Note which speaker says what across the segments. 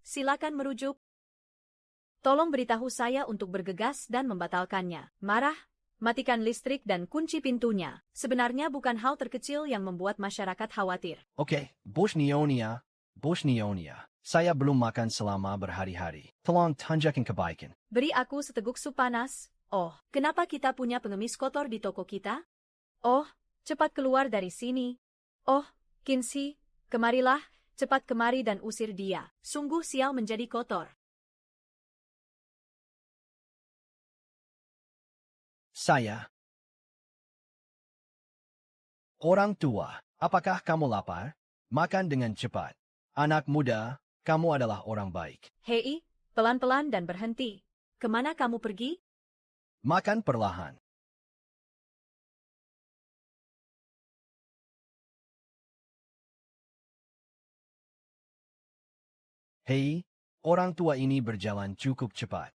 Speaker 1: silakan merujuk. Tolong beritahu saya untuk bergegas dan membatalkannya. Marah, matikan listrik dan kunci pintunya. Sebenarnya bukan hal terkecil yang membuat masyarakat khawatir.
Speaker 2: Oke, Bosnia. Saya belum makan selama berhari-hari. Tolong tunjukin kebaikan.
Speaker 1: Beri aku seteguk sup panas. Oh, kenapa kita punya pengemis kotor di toko kita? Oh, cepat keluar dari sini. Oh, Kinsey, kemarilah, cepat kemari dan usir dia. Sungguh sial menjadi kotor.
Speaker 2: Saya. Orang tua, apakah kamu lapar? Makan dengan cepat. Anak muda, kamu adalah orang baik.
Speaker 1: Hei, pelan-pelan dan berhenti. Kemana kamu pergi?
Speaker 2: Makan perlahan. Hei, orang tua ini berjalan cukup cepat.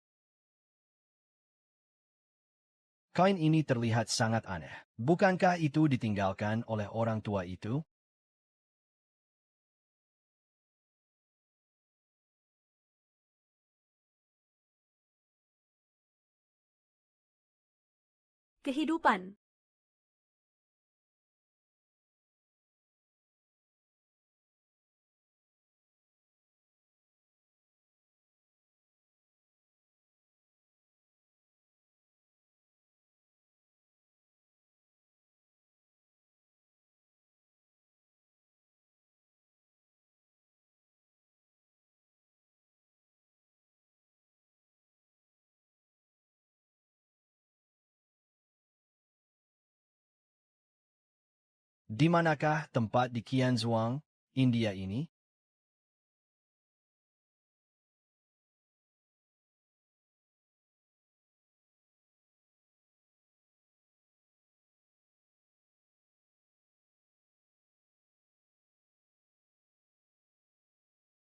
Speaker 2: Kain ini terlihat sangat aneh. Bukankah itu ditinggalkan oleh orang tua itu?
Speaker 1: Kehidupan.
Speaker 2: Di manakah tempat di Qianzhuang, India ini?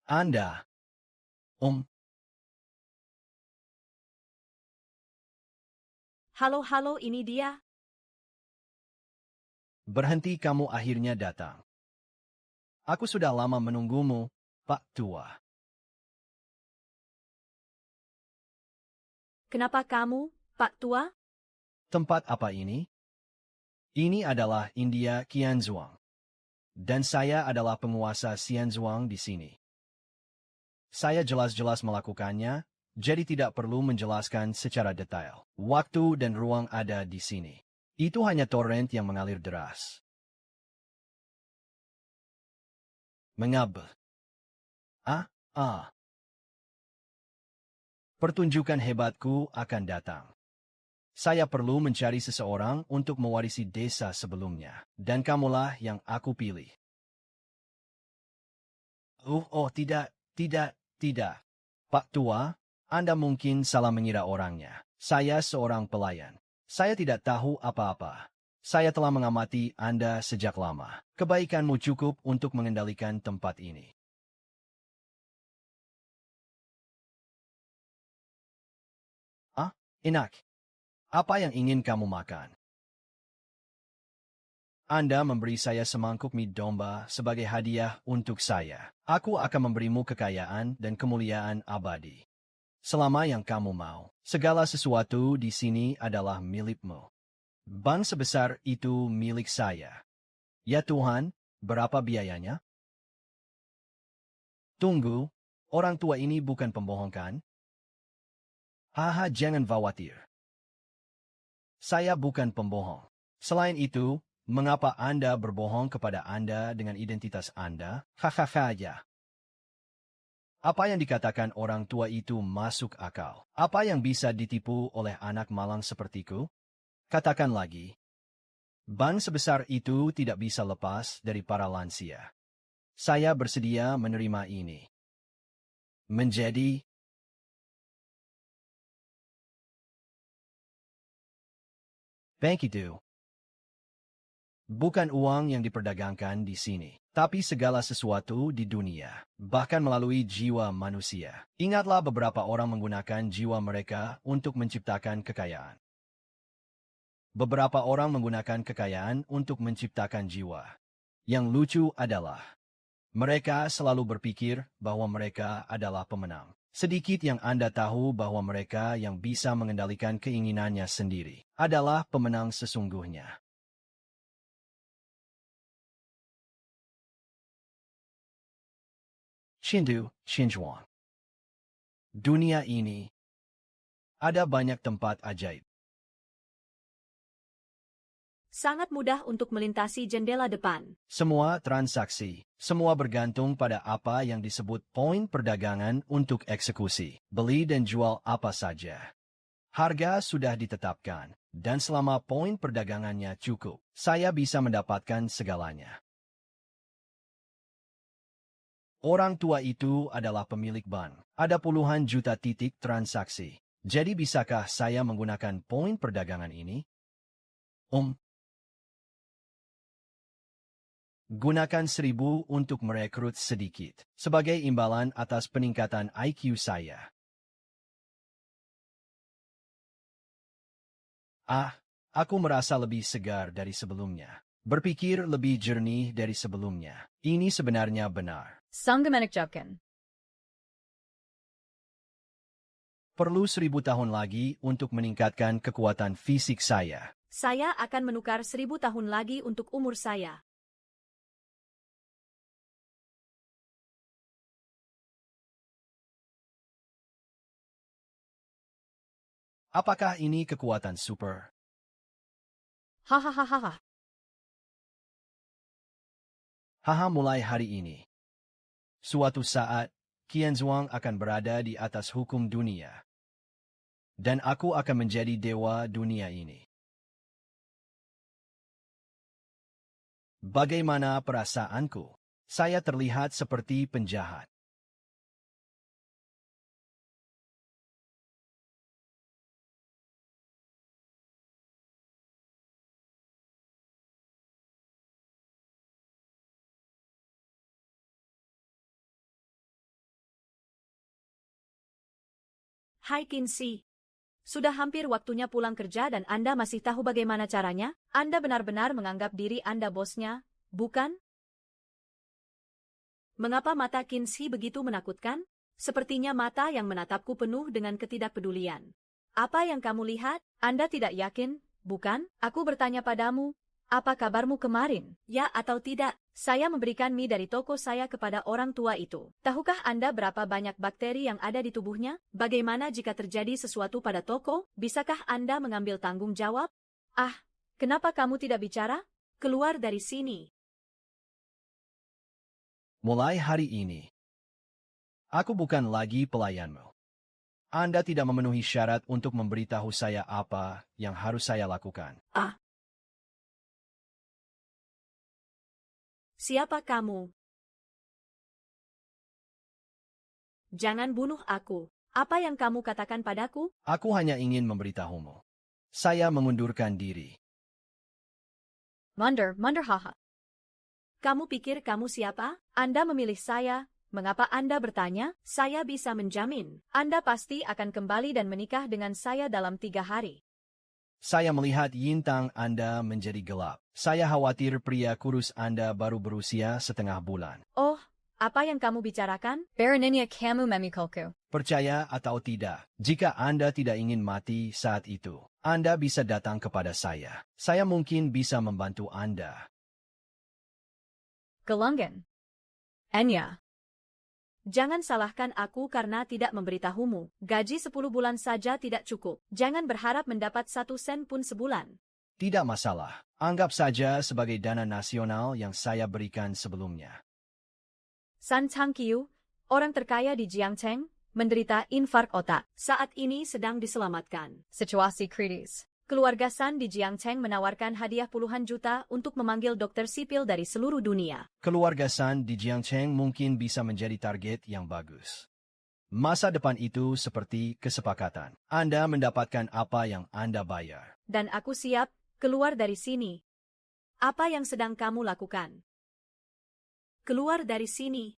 Speaker 2: Anda.
Speaker 1: Halo, ini dia.
Speaker 2: Berhenti, kamu akhirnya datang. Aku sudah lama menunggumu, Pak Tua.
Speaker 1: Kenapa kamu, Pak Tua?
Speaker 2: Tempat apa ini? Ini adalah India Qianzhuang. Dan saya adalah penguasa Xianzhuang di sini. Saya jelas-jelas melakukannya, jadi tidak perlu menjelaskan secara detail. Waktu dan ruang ada di sini. Itu hanya torrent yang mengalir deras. Mengapa? Pertunjukan hebatku akan datang. Saya perlu mencari seseorang untuk mewarisi desa sebelumnya, dan kamulah yang aku pilih. Tidak. Pak Tua, Anda mungkin salah mengira orangnya. Saya seorang pelayan. Saya tidak tahu apa-apa. Saya telah mengamati Anda sejak lama. Kebaikanmu cukup untuk mengendalikan tempat ini. Enak. Apa yang ingin kamu makan? Anda memberi saya semangkuk mie domba sebagai hadiah untuk saya. Aku akan memberimu kekayaan dan kemuliaan abadi. Selama yang kamu mau, segala sesuatu di sini adalah milikmu. Bank sebesar itu milik saya. Ya Tuhan, berapa biayanya? Tunggu, orang tua ini bukan pembohong kan? Haha, jangan khawatir. Saya bukan pembohong. Selain itu, mengapa Anda berbohong kepada Anda dengan identitas Anda? Hahaha ya. Apa yang dikatakan orang tua itu masuk akal. Apa yang bisa ditipu oleh anak malang sepertiku? Katakan lagi. Bank sebesar itu tidak bisa lepas dari para lansia. Saya bersedia menerima ini. Menjadi bank itu bukan uang yang diperdagangkan di sini, tapi segala sesuatu di dunia, bahkan melalui jiwa manusia. Ingatlah, beberapa orang menggunakan jiwa mereka untuk menciptakan kekayaan. Beberapa orang menggunakan kekayaan untuk menciptakan jiwa. Yang lucu adalah, Mereka selalu berpikir bahwa mereka adalah pemenang. Sedikit yang Anda tahu bahwa mereka yang bisa mengendalikan keinginannya sendiri adalah pemenang sesungguhnya. Shindu, Xinzhuang. Dunia ini ada banyak tempat ajaib.
Speaker 1: Sangat mudah untuk melintasi jendela depan.
Speaker 2: Semua transaksi, semua bergantung pada apa yang disebut poin perdagangan untuk eksekusi, beli dan jual apa saja. Harga sudah ditetapkan, dan selama poin perdagangannya cukup, saya bisa mendapatkan segalanya. Orang tua itu adalah pemilik bank. Ada puluhan juta titik transaksi. Jadi bisakah saya menggunakan poin perdagangan ini? Gunakan 1.000 untuk merekrut sedikit, sebagai imbalan atas peningkatan IQ saya. Aku merasa lebih segar dari sebelumnya. Berpikir lebih jernih dari sebelumnya. Ini sebenarnya benar.
Speaker 1: Sang menakjubkan.
Speaker 2: Perlu 1.000 tahun lagi untuk meningkatkan kekuatan fisik saya.
Speaker 1: Saya akan menukar 1.000 tahun lagi untuk umur saya.
Speaker 2: Apakah ini kekuatan super?
Speaker 1: Hahaha.
Speaker 2: Haha, mulai hari ini. Suatu saat, Qianzhuang akan berada di atas hukum dunia. Dan aku akan menjadi dewa dunia ini. Bagaimana perasaanku? Saya terlihat seperti penjahat.
Speaker 1: Hai Kinsey. Sudah hampir waktunya pulang kerja dan Anda masih tahu bagaimana caranya? Anda benar-benar menganggap diri Anda bosnya, bukan? Mengapa mata Kinsey begitu menakutkan? Sepertinya mata yang menatapku penuh dengan ketidakpedulian. Apa yang kamu lihat? Anda tidak yakin, bukan? Aku bertanya padamu, apa kabarmu kemarin? Ya atau tidak? Saya memberikan mie dari toko saya kepada orang tua itu. Tahukah Anda berapa banyak bakteri yang ada di tubuhnya? Bagaimana jika terjadi sesuatu pada toko? Bisakah Anda mengambil tanggung jawab? Kenapa kamu tidak bicara? Keluar dari sini.
Speaker 2: Mulai hari ini, aku bukan lagi pelayanmu. Anda tidak memenuhi syarat untuk memberitahu saya apa yang harus saya lakukan.
Speaker 1: Siapa kamu? Jangan bunuh aku. Apa yang kamu katakan padaku?
Speaker 2: Aku hanya ingin memberitahumu. Saya mengundurkan diri.
Speaker 1: Mundur, haha. Kamu pikir kamu siapa? Anda memilih saya. Mengapa Anda bertanya? Saya bisa menjamin, Anda pasti akan kembali dan menikah dengan saya dalam 3 hari.
Speaker 2: Saya melihat yintang Anda menjadi gelap. Saya khawatir pria kurus Anda baru berusia setengah bulan.
Speaker 1: Oh, apa yang kamu bicarakan? Baroninya kamu memikulku.
Speaker 2: Percaya atau tidak, jika Anda tidak ingin mati saat itu, Anda bisa datang kepada saya. Saya mungkin bisa membantu Anda.
Speaker 1: Gelanggan. Enya. Jangan salahkan aku karena tidak memberitahumu. Gaji 10 bulan saja tidak cukup. Jangan berharap mendapat 1 sen pun sebulan.
Speaker 2: Tidak masalah. Anggap saja sebagai dana nasional yang saya berikan sebelumnya.
Speaker 1: San Changqiu, orang terkaya di Jiangcheng, menderita infark otak. Saat ini sedang diselamatkan. Situasi kritis. Keluarga San di Jiangcheng menawarkan hadiah puluhan juta untuk memanggil dokter sipil dari seluruh dunia.
Speaker 2: Keluarga San di Jiangcheng mungkin bisa menjadi target yang bagus. Masa depan itu seperti kesepakatan. Anda mendapatkan apa yang Anda bayar.
Speaker 1: Dan aku siap keluar dari sini. Apa yang sedang kamu lakukan? Keluar dari sini.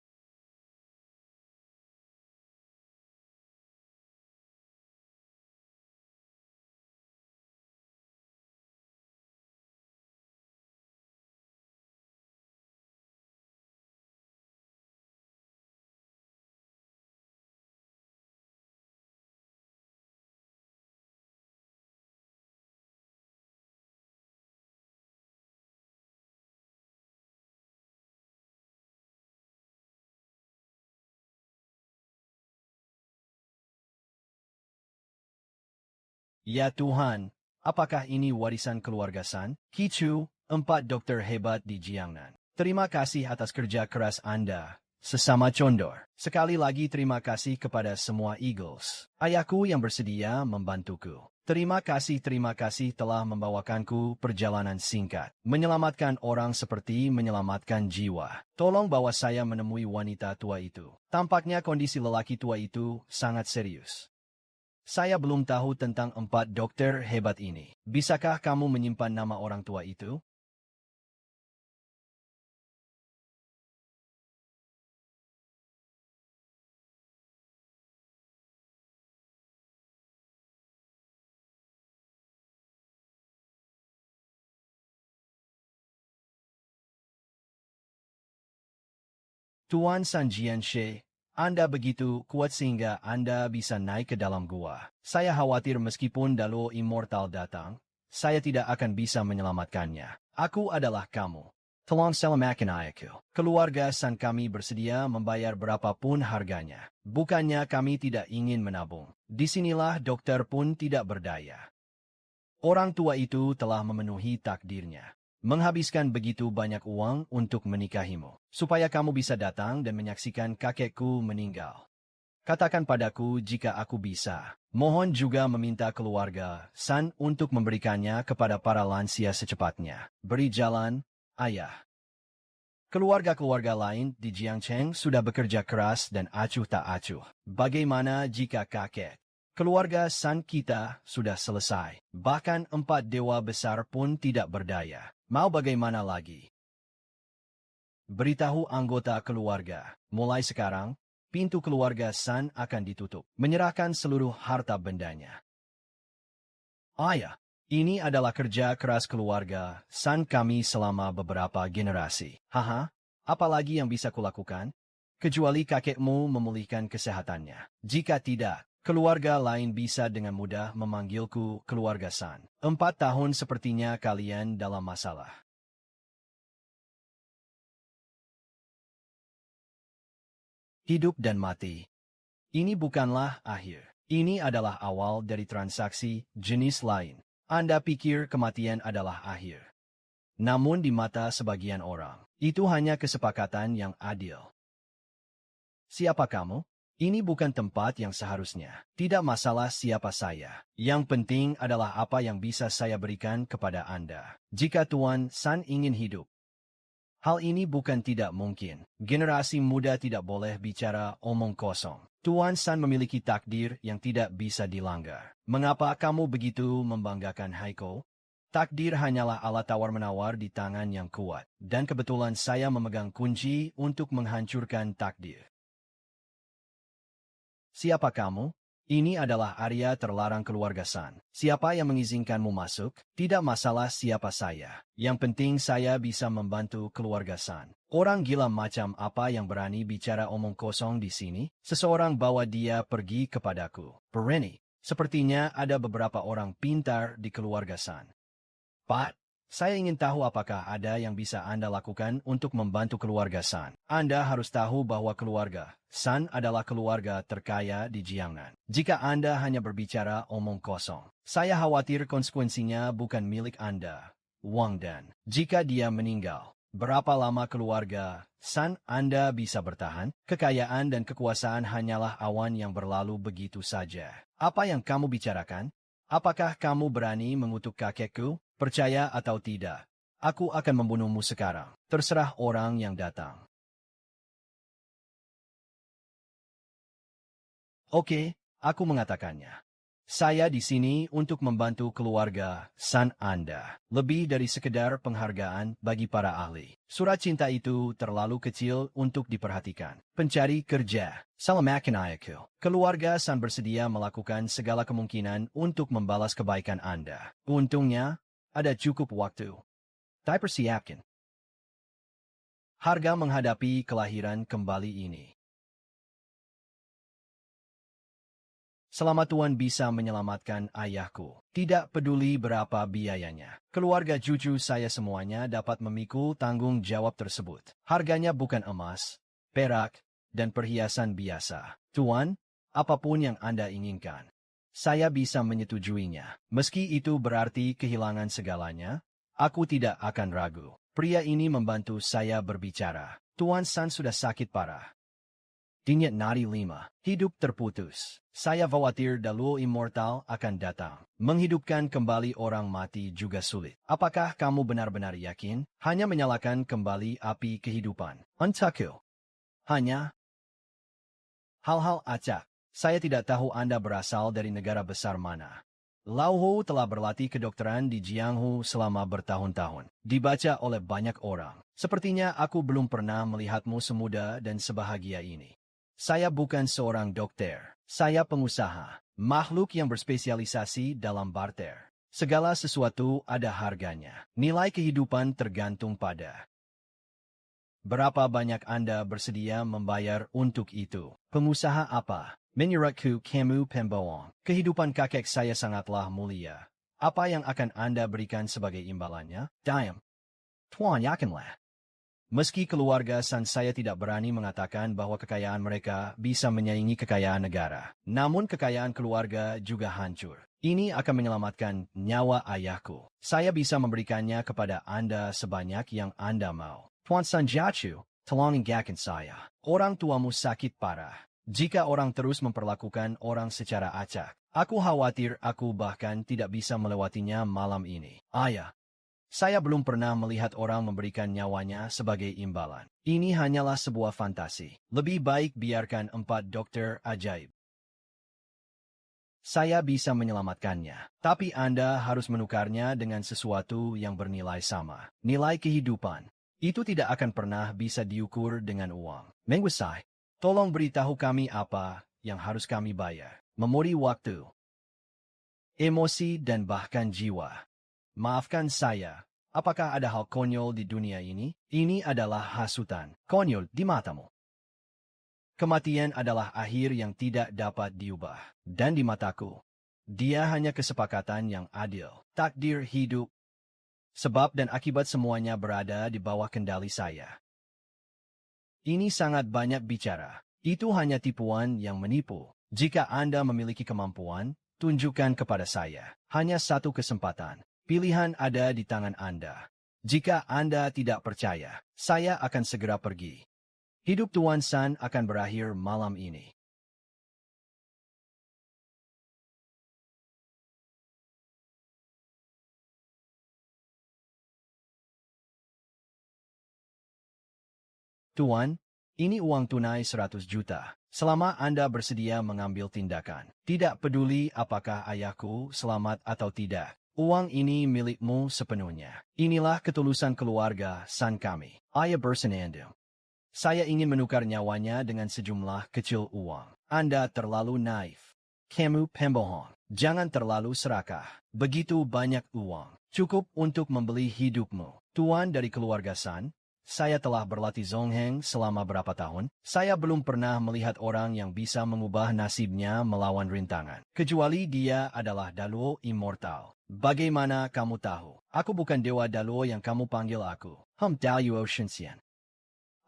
Speaker 2: Ya Tuhan, apakah ini warisan keluarga San? Kicu, 4 dokter hebat di Jiangnan. Terima kasih atas kerja keras Anda, sesama condor. Sekali lagi terima kasih kepada semua Eagles. Ayahku yang bersedia membantuku. Terima kasih telah membawakanku perjalanan singkat. Menyelamatkan orang seperti menyelamatkan jiwa. Tolong bawa saya menemui wanita tua itu. Tampaknya kondisi lelaki tua itu sangat serius. Saya belum tahu tentang 4 dokter hebat ini. Bisakah kamu menyimpan nama orang tua itu? Tuan San Jianshe, Anda begitu kuat sehingga Anda bisa naik ke dalam gua. Saya khawatir meskipun Dalo Immortal datang, saya tidak akan bisa menyelamatkannya. Aku adalah kamu. Tolong selamatkan ayahku. Keluarga San kami bersedia membayar berapapun harganya. Bukannya kami tidak ingin menabung. Disinilah dokter pun tidak berdaya. Orang tua itu telah memenuhi takdirnya. Menghabiskan begitu banyak uang untuk menikahimu, supaya kamu bisa datang dan menyaksikan kakekku meninggal. Katakan padaku jika aku bisa. Mohon juga meminta keluarga San untuk memberikannya kepada para lansia secepatnya. Beri jalan, ayah. Keluarga-keluarga lain di Jiangcheng sudah bekerja keras dan acuh tak acuh. Bagaimana jika kakek? Keluarga San kita sudah selesai. Bahkan 4 dewa besar pun tidak berdaya. Mau bagaimana lagi? Beritahu anggota keluarga, mulai sekarang, pintu keluarga San akan ditutup. Menyerahkan seluruh harta bendanya. Ayah, ini adalah kerja keras keluarga San kami selama beberapa generasi. Haha, apalagi yang bisa kulakukan? Kecuali kakekmu memulihkan kesehatannya. Jika tidak, keluarga lain bisa dengan mudah memanggilku keluarga San. 4 tahun sepertinya kalian dalam masalah. Hidup dan mati. Ini bukanlah akhir. Ini adalah awal dari transaksi jenis lain. Anda pikir kematian adalah akhir. Namun di mata sebagian orang, itu hanya kesepakatan yang adil. Siapa kamu? Ini bukan tempat yang seharusnya. Tidak masalah siapa saya. Yang penting adalah apa yang bisa saya berikan kepada Anda. Jika Tuan San ingin hidup, hal ini bukan tidak mungkin. Generasi muda tidak boleh bicara omong kosong. Tuan San memiliki takdir yang tidak bisa dilanggar. Mengapa kamu begitu membanggakan Haiko? Takdir hanyalah alat tawar-menawar di tangan yang kuat. Dan kebetulan saya memegang kunci untuk menghancurkan takdir. Siapa kamu? Ini adalah area terlarang keluarga San. Siapa yang mengizinkanmu masuk? Tidak masalah siapa saya. Yang penting saya bisa membantu keluarga San. Orang gila macam apa yang berani bicara omong kosong di sini? Seseorang bawa dia pergi kepadaku. Pereni, sepertinya ada beberapa orang pintar di keluarga San. Pak, saya ingin tahu apakah ada yang bisa Anda lakukan untuk membantu keluarga San. Anda harus tahu bahwa keluarga San adalah keluarga terkaya di Jiangnan. Jika Anda hanya berbicara omong kosong, saya khawatir konsekuensinya bukan milik Anda, Wang Dan. Jika dia meninggal, berapa lama keluarga San Anda bisa bertahan? Kekayaan dan kekuasaan hanyalah awan yang berlalu begitu saja. Apa yang kamu bicarakan? Apakah kamu berani mengutuk kakekku? Percaya atau tidak, aku akan membunuhmu sekarang. Terserah orang yang datang. Oke, aku mengatakannya. Saya di sini untuk membantu keluarga San Anda. Lebih dari sekedar penghargaan bagi para ahli. Surat cinta itu terlalu kecil untuk diperhatikan. Pencari kerja. Selamatkan ayahku. Keluarga San bersedia melakukan segala kemungkinan untuk membalas kebaikan Anda. Untungnya, ada cukup waktu. Dipersiapkan. Harga menghadapi kelahiran kembali ini. Selama Tuan bisa menyelamatkan ayahku, tidak peduli berapa biayanya. Keluarga cucu saya semuanya dapat memikul tanggung jawab tersebut. Harganya bukan emas, perak, dan perhiasan biasa. Tuan, apapun yang Anda inginkan. Saya bisa menyetujuinya. Meski itu berarti kehilangan segalanya, aku tidak akan ragu. Pria ini membantu saya berbicara. Tuan San sudah sakit parah. Denyut nadi 5. Hidup terputus. Saya khawatir daluo immortal akan datang. Menghidupkan kembali orang mati juga sulit. Apakah kamu benar-benar yakin? Hanya menyalakan kembali api kehidupan. Untukku. Hanya hal-hal acak. Saya tidak tahu Anda berasal dari negara besar mana. Lauho telah berlatih kedokteran di Jianghu selama bertahun-tahun. Dibaca oleh banyak orang. Sepertinya aku belum pernah melihatmu semuda dan sebahagia ini. Saya bukan seorang dokter. Saya pengusaha. Makhluk yang berspesialisasi dalam barter. Segala sesuatu ada harganya. Nilai kehidupan tergantung pada berapa banyak Anda bersedia membayar untuk itu. Pengusaha apa? Menurutku kamu pembohong. Kehidupan kakek saya sangatlah mulia. Apa yang akan Anda berikan sebagai imbalannya? Diam. Tuan yakinlah. Meski keluarga San saya tidak berani mengatakan bahwa kekayaan mereka bisa menyaingi kekayaan negara. Namun kekayaan keluarga juga hancur. Ini akan menyelamatkan nyawa ayahku. Saya bisa memberikannya kepada Anda sebanyak yang Anda mau. Tuan San Jiachu, tolong ingatkan saya. Orang tuamu sakit parah. Jika orang terus memperlakukan orang secara acak, aku khawatir aku bahkan tidak bisa melewatinya malam ini. Ayah. Saya belum pernah melihat orang memberikan nyawanya sebagai imbalan. Ini hanyalah sebuah fantasi. Lebih baik biarkan 4 dokter ajaib. Saya bisa menyelamatkannya. Tapi Anda harus menukarnya dengan sesuatu yang bernilai sama. Nilai kehidupan. Itu tidak akan pernah bisa diukur dengan uang. Mengusai, tolong beritahu kami apa yang harus kami bayar. Memori waktu, emosi dan bahkan jiwa. Maafkan saya, apakah ada hal konyol di dunia ini? Ini adalah hasutan. Konyol di matamu. Kematian adalah akhir yang tidak dapat diubah. Dan di mataku, dia hanya kesepakatan yang adil. Takdir hidup. Sebab dan akibat semuanya berada di bawah kendali saya. Ini sangat banyak bicara. Itu hanya tipuan yang menipu. Jika Anda memiliki kemampuan, tunjukkan kepada saya. Hanya satu kesempatan. Pilihan ada di tangan Anda. Jika Anda tidak percaya, saya akan segera pergi. Hidup Tuan San akan berakhir malam ini. Tuan, ini uang tunai 100 juta. Selama Anda bersedia mengambil tindakan. Tidak peduli apakah ayahku selamat atau tidak. Uang ini milikmu sepenuhnya. Inilah ketulusan keluarga San kami. Ayah bersenandung. Saya ingin menukar nyawanya dengan sejumlah kecil uang. Anda terlalu naif. Kamu pembohong. Jangan terlalu serakah. Begitu banyak uang. Cukup untuk membeli hidupmu. Tuan dari keluarga San, saya telah berlatih Zongheng selama berapa tahun. Saya belum pernah melihat orang yang bisa mengubah nasibnya melawan rintangan. Kecuali dia adalah Daluo Immortal. Bagaimana kamu tahu? Aku bukan dewa Daluo yang kamu panggil aku. Daluo Shinxian.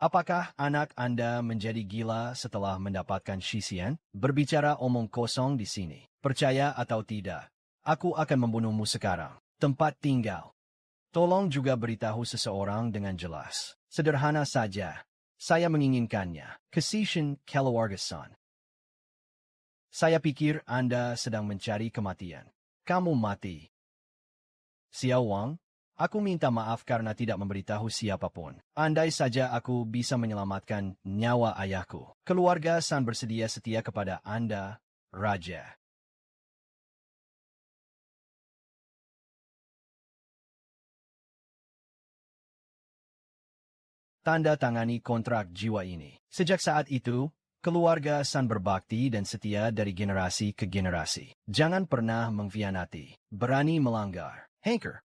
Speaker 2: Apakah anak Anda menjadi gila setelah mendapatkan Shinxian? Berbicara omong kosong di sini. Percaya atau tidak, aku akan membunuhmu sekarang. Tempat tinggal. Tolong juga beritahu seseorang dengan jelas. Sederhana saja. Saya menginginkannya. Kesishin keluarga San. Saya pikir Anda sedang mencari kematian. Kamu mati. Xiao Wang, aku minta maaf karena tidak memberitahu siapapun. Andai saja aku bisa menyelamatkan nyawa ayahku. Keluarga San bersedia setia kepada Anda, Raja. Tanda tangani kontrak jiwa ini. Sejak saat itu, keluarga San berbakti dan setia dari generasi ke generasi. Jangan pernah mengkhianati, berani melanggar. Hanker,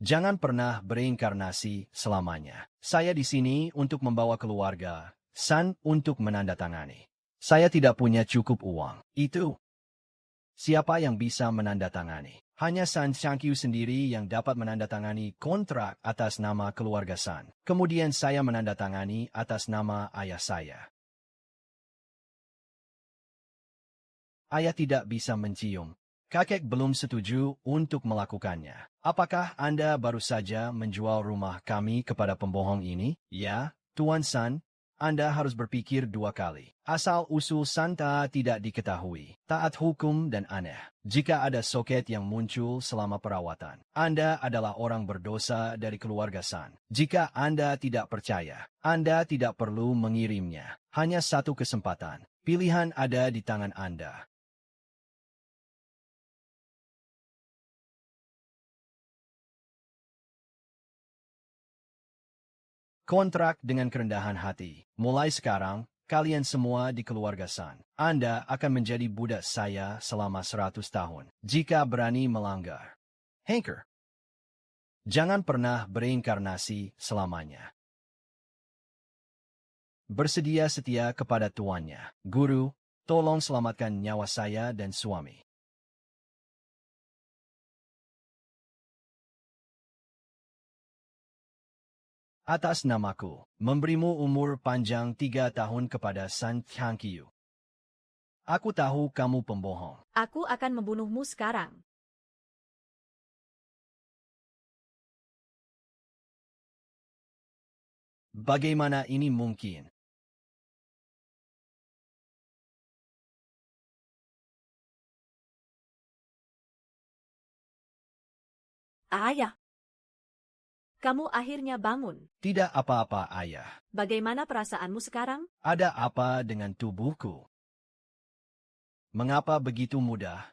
Speaker 2: jangan pernah bereinkarnasi selamanya. Saya di sini untuk membawa keluarga San untuk menandatangani. Saya tidak punya cukup uang. Itu. Siapa yang bisa menandatangani? Hanya San Changqiu sendiri yang dapat menandatangani kontrak atas nama keluarga San. Kemudian saya menandatangani atas nama ayah saya. Ayah tidak bisa mencium. Kakek belum setuju untuk melakukannya. Apakah Anda baru saja menjual rumah kami kepada pembohong ini? Ya, Tuan San. Anda harus berpikir 2 kali. Asal-usul Santa tidak diketahui. Taat hukum dan aneh. Jika ada soket yang muncul selama perawatan, Anda adalah orang berdosa dari keluarga San. Jika Anda tidak percaya, Anda tidak perlu mengirimnya. Hanya satu kesempatan. Pilihan ada di tangan Anda. Kontrak dengan kerendahan hati. Mulai sekarang, kalian semua di keluarga San, Anda akan menjadi budak saya selama 100 tahun. Jika berani melanggar. Hanker, jangan pernah bereinkarnasi selamanya. Bersedia setia kepada tuannya. Guru, tolong selamatkan nyawa saya dan suami. Atas namaku, memberimu umur panjang 3 tahun kepada San Tianqiu. Aku tahu kamu pembohong.
Speaker 1: Aku akan membunuhmu sekarang.
Speaker 2: Bagaimana ini mungkin?
Speaker 1: Ayah. Kamu akhirnya bangun.
Speaker 2: Tidak apa-apa, Ayah.
Speaker 1: Bagaimana perasaanmu sekarang?
Speaker 2: Ada apa dengan tubuhku? Mengapa begitu mudah?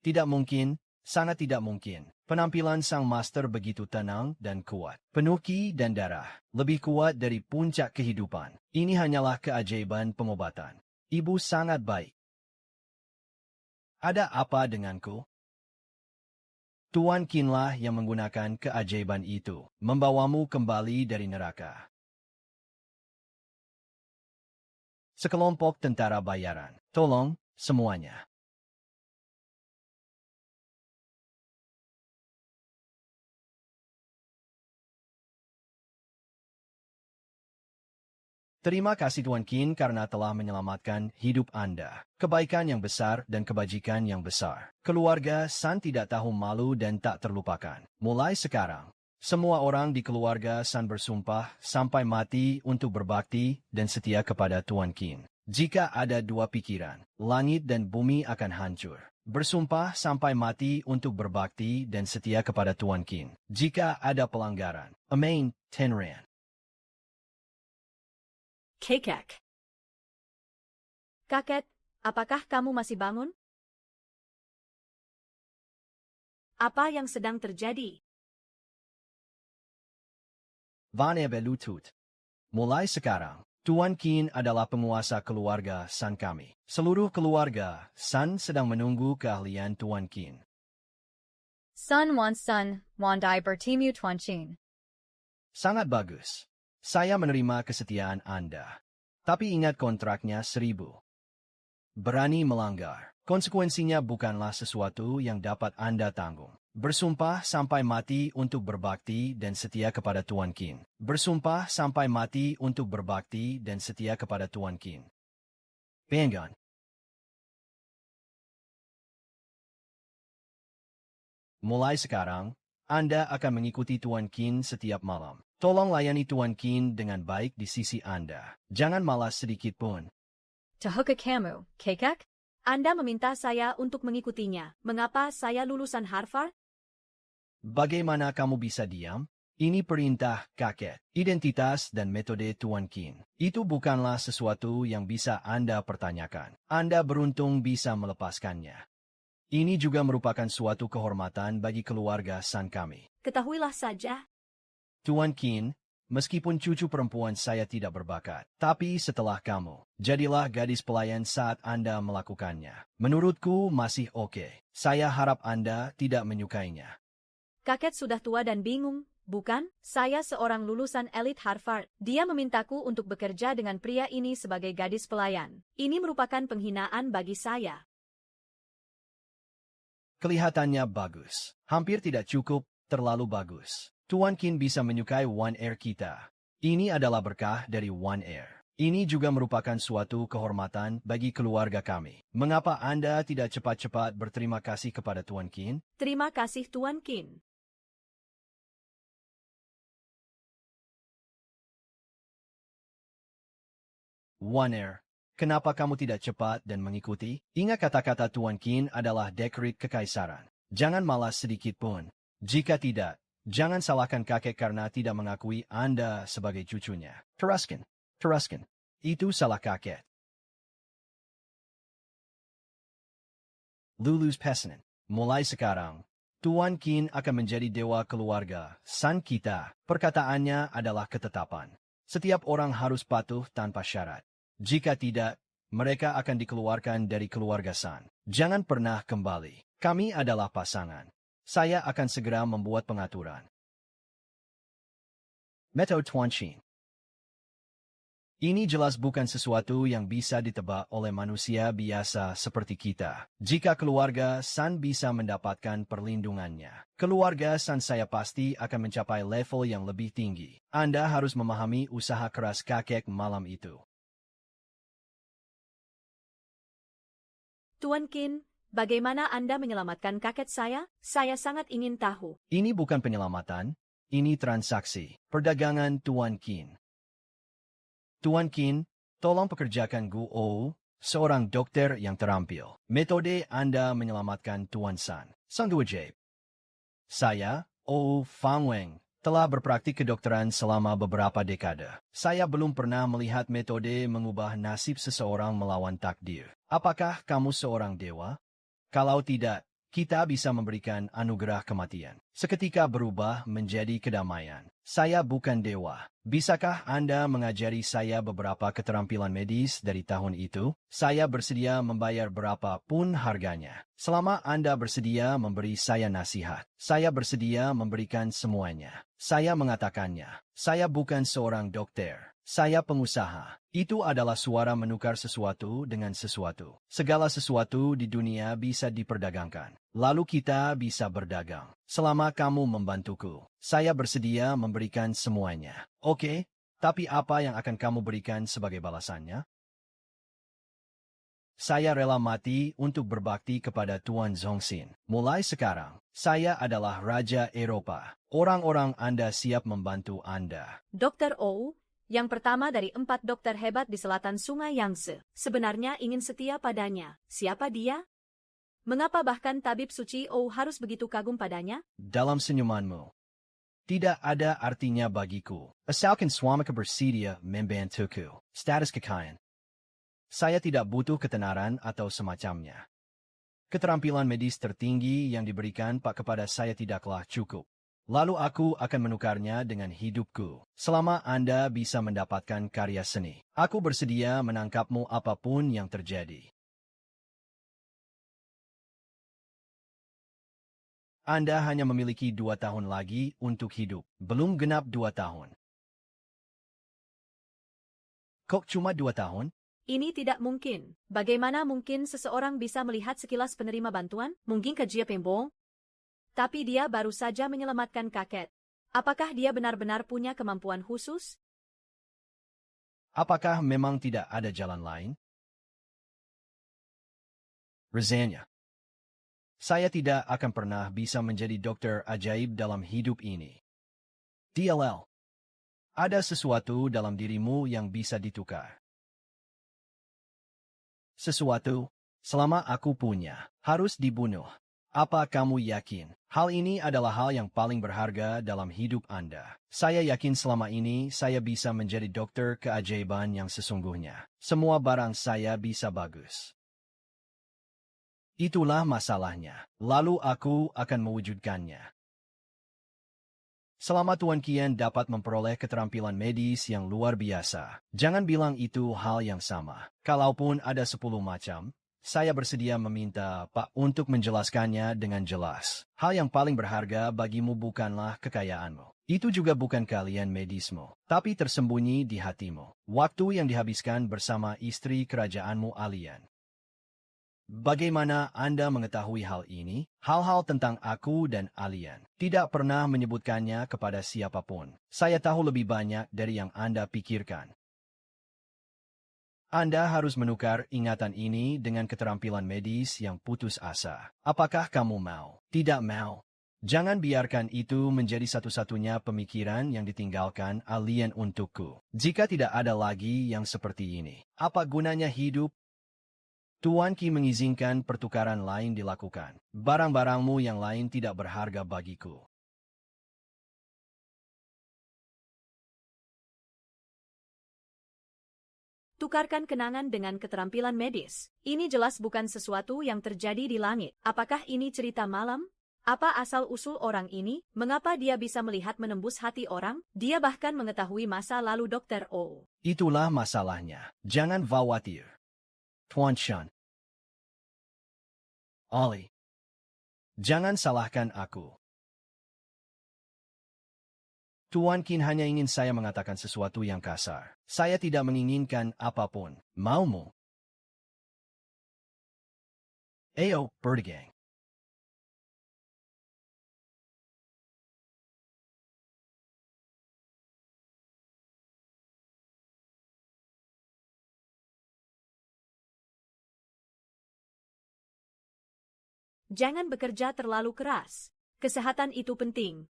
Speaker 2: Tidak mungkin, sangat tidak mungkin. Penampilan sang master begitu tenang dan kuat. Penuh ki dan darah. Lebih kuat dari puncak kehidupan. Ini hanyalah keajaiban pengobatan. Ibu sangat baik. Ada apa denganku? Tuan Qinlah yang menggunakan keajaiban itu, membawamu kembali dari neraka. Sekelompok tentara bayaran. Tolong, semuanya. Terima kasih Tuan Qin karena telah menyelamatkan hidup Anda. Kebaikan yang besar dan kebajikan yang besar. Keluarga San tidak tahu malu dan tak terlupakan. Mulai sekarang, semua orang di keluarga San bersumpah sampai mati untuk berbakti dan setia kepada Tuan Qin. Jika ada 2 pikiran, langit dan bumi akan hancur. Bersumpah sampai mati untuk berbakti dan setia kepada Tuan Qin. Jika ada pelanggaran, Amain, Tenran.
Speaker 1: Kakek. Kakek, apakah kamu masih bangun? Apa yang sedang terjadi?
Speaker 2: Van Evelutut. Mulai sekarang, Tuan Qin adalah penguasa keluarga San kami. Seluruh keluarga San sedang menunggu keahlian Tuan Qin.
Speaker 3: Sun Wandai bertemu Tuan Qin.
Speaker 2: Sangat bagus. Saya menerima kesetiaan Anda. Tapi ingat kontraknya 1000. Berani melanggar. Konsekuensinya bukanlah sesuatu yang dapat Anda tanggung. Bersumpah sampai mati untuk berbakti dan setia kepada Tuan Qin. Bersumpah sampai mati untuk berbakti dan setia kepada Tuan Qin. Penggan. Mulai sekarang, Anda akan mengikuti Tuan Qin setiap malam. Tolong layani Tuan Qin dengan baik di sisi Anda. Jangan malas sedikit pun.
Speaker 3: Tahuka kamu, Kakek?
Speaker 1: Anda meminta saya untuk mengikutinya. Mengapa saya lulusan Harvard?
Speaker 2: Bagaimana kamu bisa diam? Ini perintah kakek. Identitas dan metode Tuan Qin. Itu bukanlah sesuatu yang bisa Anda pertanyakan. Anda beruntung bisa melepaskannya. Ini juga merupakan suatu kehormatan bagi keluarga San kami.
Speaker 1: Ketahuilah saja.
Speaker 2: Tuan Qin, meskipun cucu perempuan saya tidak berbakat, tapi setelah kamu, jadilah gadis pelayan saat Anda melakukannya. Menurutku masih oke. Saya harap Anda tidak menyukainya.
Speaker 1: Kakek sudah tua dan bingung, bukan? Saya seorang lulusan elit Harvard. Dia memintaku untuk bekerja dengan pria ini sebagai gadis pelayan. Ini merupakan penghinaan bagi saya.
Speaker 2: Kelihatannya bagus. Hampir tidak cukup, terlalu bagus. Tuan Qin bisa menyukai One Air kita. Ini adalah berkah dari One Air. Ini juga merupakan suatu kehormatan bagi keluarga kami. Mengapa Anda tidak cepat-cepat berterima kasih kepada Tuan Qin?
Speaker 1: Terima kasih Tuan Qin.
Speaker 2: Waner, kenapa kamu tidak cepat dan mengikuti? Ingat kata-kata Tuan Qin adalah dekret kekaisaran. Jangan malas sedikit pun. Jika tidak, jangan salahkan kakek karena tidak mengakui Anda sebagai cucunya. Teruskan. Itu salah kakek. Lulus pesanan. Mulai sekarang, Tuan Qin akan menjadi dewa keluarga, san kita. Perkataannya adalah ketetapan. Setiap orang harus patuh tanpa syarat. Jika tidak, mereka akan dikeluarkan dari keluarga san. Jangan pernah kembali. Kami adalah pasangan. Saya akan segera membuat pengaturan. Metode Tuan Qin. Ini jelas bukan sesuatu yang bisa ditebak oleh manusia biasa seperti kita. Jika keluarga san bisa mendapatkan perlindungannya, keluarga san saya pasti akan mencapai level yang lebih tinggi. Anda harus memahami usaha keras kakek malam itu.
Speaker 1: Tuan Qin, bagaimana Anda menyelamatkan kakek saya? Saya sangat ingin tahu.
Speaker 2: Ini bukan penyelamatan, ini transaksi. Perdagangan Tuan Qin. Tuan Qin, tolong pekerjakan Gu Ou, seorang dokter yang terampil. Metode Anda menyelamatkan Tuan San. Sang Dua Jabe. Saya, Ou Fangweng, telah berpraktik kedokteran selama beberapa dekade. Saya belum pernah melihat metode mengubah nasib seseorang melawan takdir. Apakah kamu seorang dewa? Kalau tidak, kita bisa memberikan anugerah kematian. Seketika berubah menjadi kedamaian. Saya bukan dewa. Bisakah Anda mengajari saya beberapa keterampilan medis dari tahun itu? Saya bersedia membayar berapapun harganya. Selama Anda bersedia memberi saya nasihat, saya bersedia memberikan semuanya. Saya mengatakannya. Saya bukan seorang dokter. Saya pengusaha. Itu adalah suara menukar sesuatu dengan sesuatu. Segala sesuatu di dunia bisa diperdagangkan. Lalu kita bisa berdagang. Selama kamu membantuku, saya bersedia memberikan semuanya. Oke, tapi apa yang akan kamu berikan sebagai balasannya? Saya rela mati untuk berbakti kepada Tuan Zongxin. Mulai sekarang, saya adalah Raja Eropa. Orang-orang Anda siap membantu Anda.
Speaker 1: Dr. Ou, yang pertama dari 4 dokter hebat di selatan Sungai Yangtze, sebenarnya ingin setia padanya. Siapa dia? Mengapa bahkan tabib suci Ou harus begitu kagum padanya?
Speaker 2: Dalam senyumanmu, tidak ada artinya bagiku. Asalkan suami bersedia membantuku. Status kekayaan. Saya tidak butuh ketenaran atau semacamnya. Keterampilan medis tertinggi yang diberikan Pak kepada saya tidaklah cukup. Lalu aku akan menukarnya dengan hidupku. Selama Anda bisa mendapatkan karya seni, aku bersedia menangkapmu apapun yang terjadi. Anda hanya memiliki 2 tahun lagi untuk hidup. Belum genap 2 tahun. Kok cuma 2 tahun?
Speaker 1: Ini tidak mungkin. Bagaimana mungkin seseorang bisa melihat sekilas penerima bantuan? Mungkin ke Jia Pembong? Tapi dia baru saja menyelamatkan kakek. Apakah dia benar-benar punya kemampuan khusus?
Speaker 2: Apakah memang tidak ada jalan lain? Razanya. Saya tidak akan pernah bisa menjadi dokter ajaib dalam hidup ini. DLL. Ada sesuatu dalam dirimu yang bisa ditukar. Sesuatu, selama aku punya, harus dibunuh. Apa kamu yakin? Hal ini adalah hal yang paling berharga dalam hidup Anda. Saya yakin selama ini saya bisa menjadi dokter keajaiban yang sesungguhnya. Semua barang saya bisa bagus. Itulah masalahnya. Lalu aku akan mewujudkannya. Selama Tuan Qin dapat memperoleh keterampilan medis yang luar biasa, jangan bilang itu hal yang sama. Kalaupun ada 10 macam, saya bersedia meminta Pak untuk menjelaskannya dengan jelas. Hal yang paling berharga bagimu bukanlah kekayaanmu. Itu juga bukan keahlian medismu, tapi tersembunyi di hatimu. Waktu yang dihabiskan bersama istri kerajaanmu alien. Bagaimana Anda mengetahui hal ini? Hal-hal tentang aku dan alien. Tidak pernah menyebutkannya kepada siapapun. Saya tahu lebih banyak dari yang Anda pikirkan. Anda harus menukar ingatan ini dengan keterampilan medis yang putus asa. Apakah kamu mau? Tidak mau. Jangan biarkan itu menjadi satu-satunya pemikiran yang ditinggalkan alien untukku. Jika tidak ada lagi yang seperti ini, apa gunanya hidup? Tuan Ki mengizinkan pertukaran lain dilakukan. Barang-barangmu yang lain tidak berharga bagiku.
Speaker 1: Tukarkan kenangan dengan keterampilan medis. Ini jelas bukan sesuatu yang terjadi di langit. Apakah ini cerita malam? Apa asal-usul orang ini? Mengapa dia bisa melihat menembus hati orang? Dia bahkan mengetahui masa lalu Dr. O.
Speaker 2: Itulah masalahnya. Jangan khawatir. Tuan Shan. Ollie. Jangan salahkan aku. Tuan Qin hanya ingin saya mengatakan sesuatu yang kasar. Saya tidak menginginkan apapun. Maumu? Ayo, berdagang.
Speaker 1: Jangan bekerja terlalu keras. Kesehatan itu penting.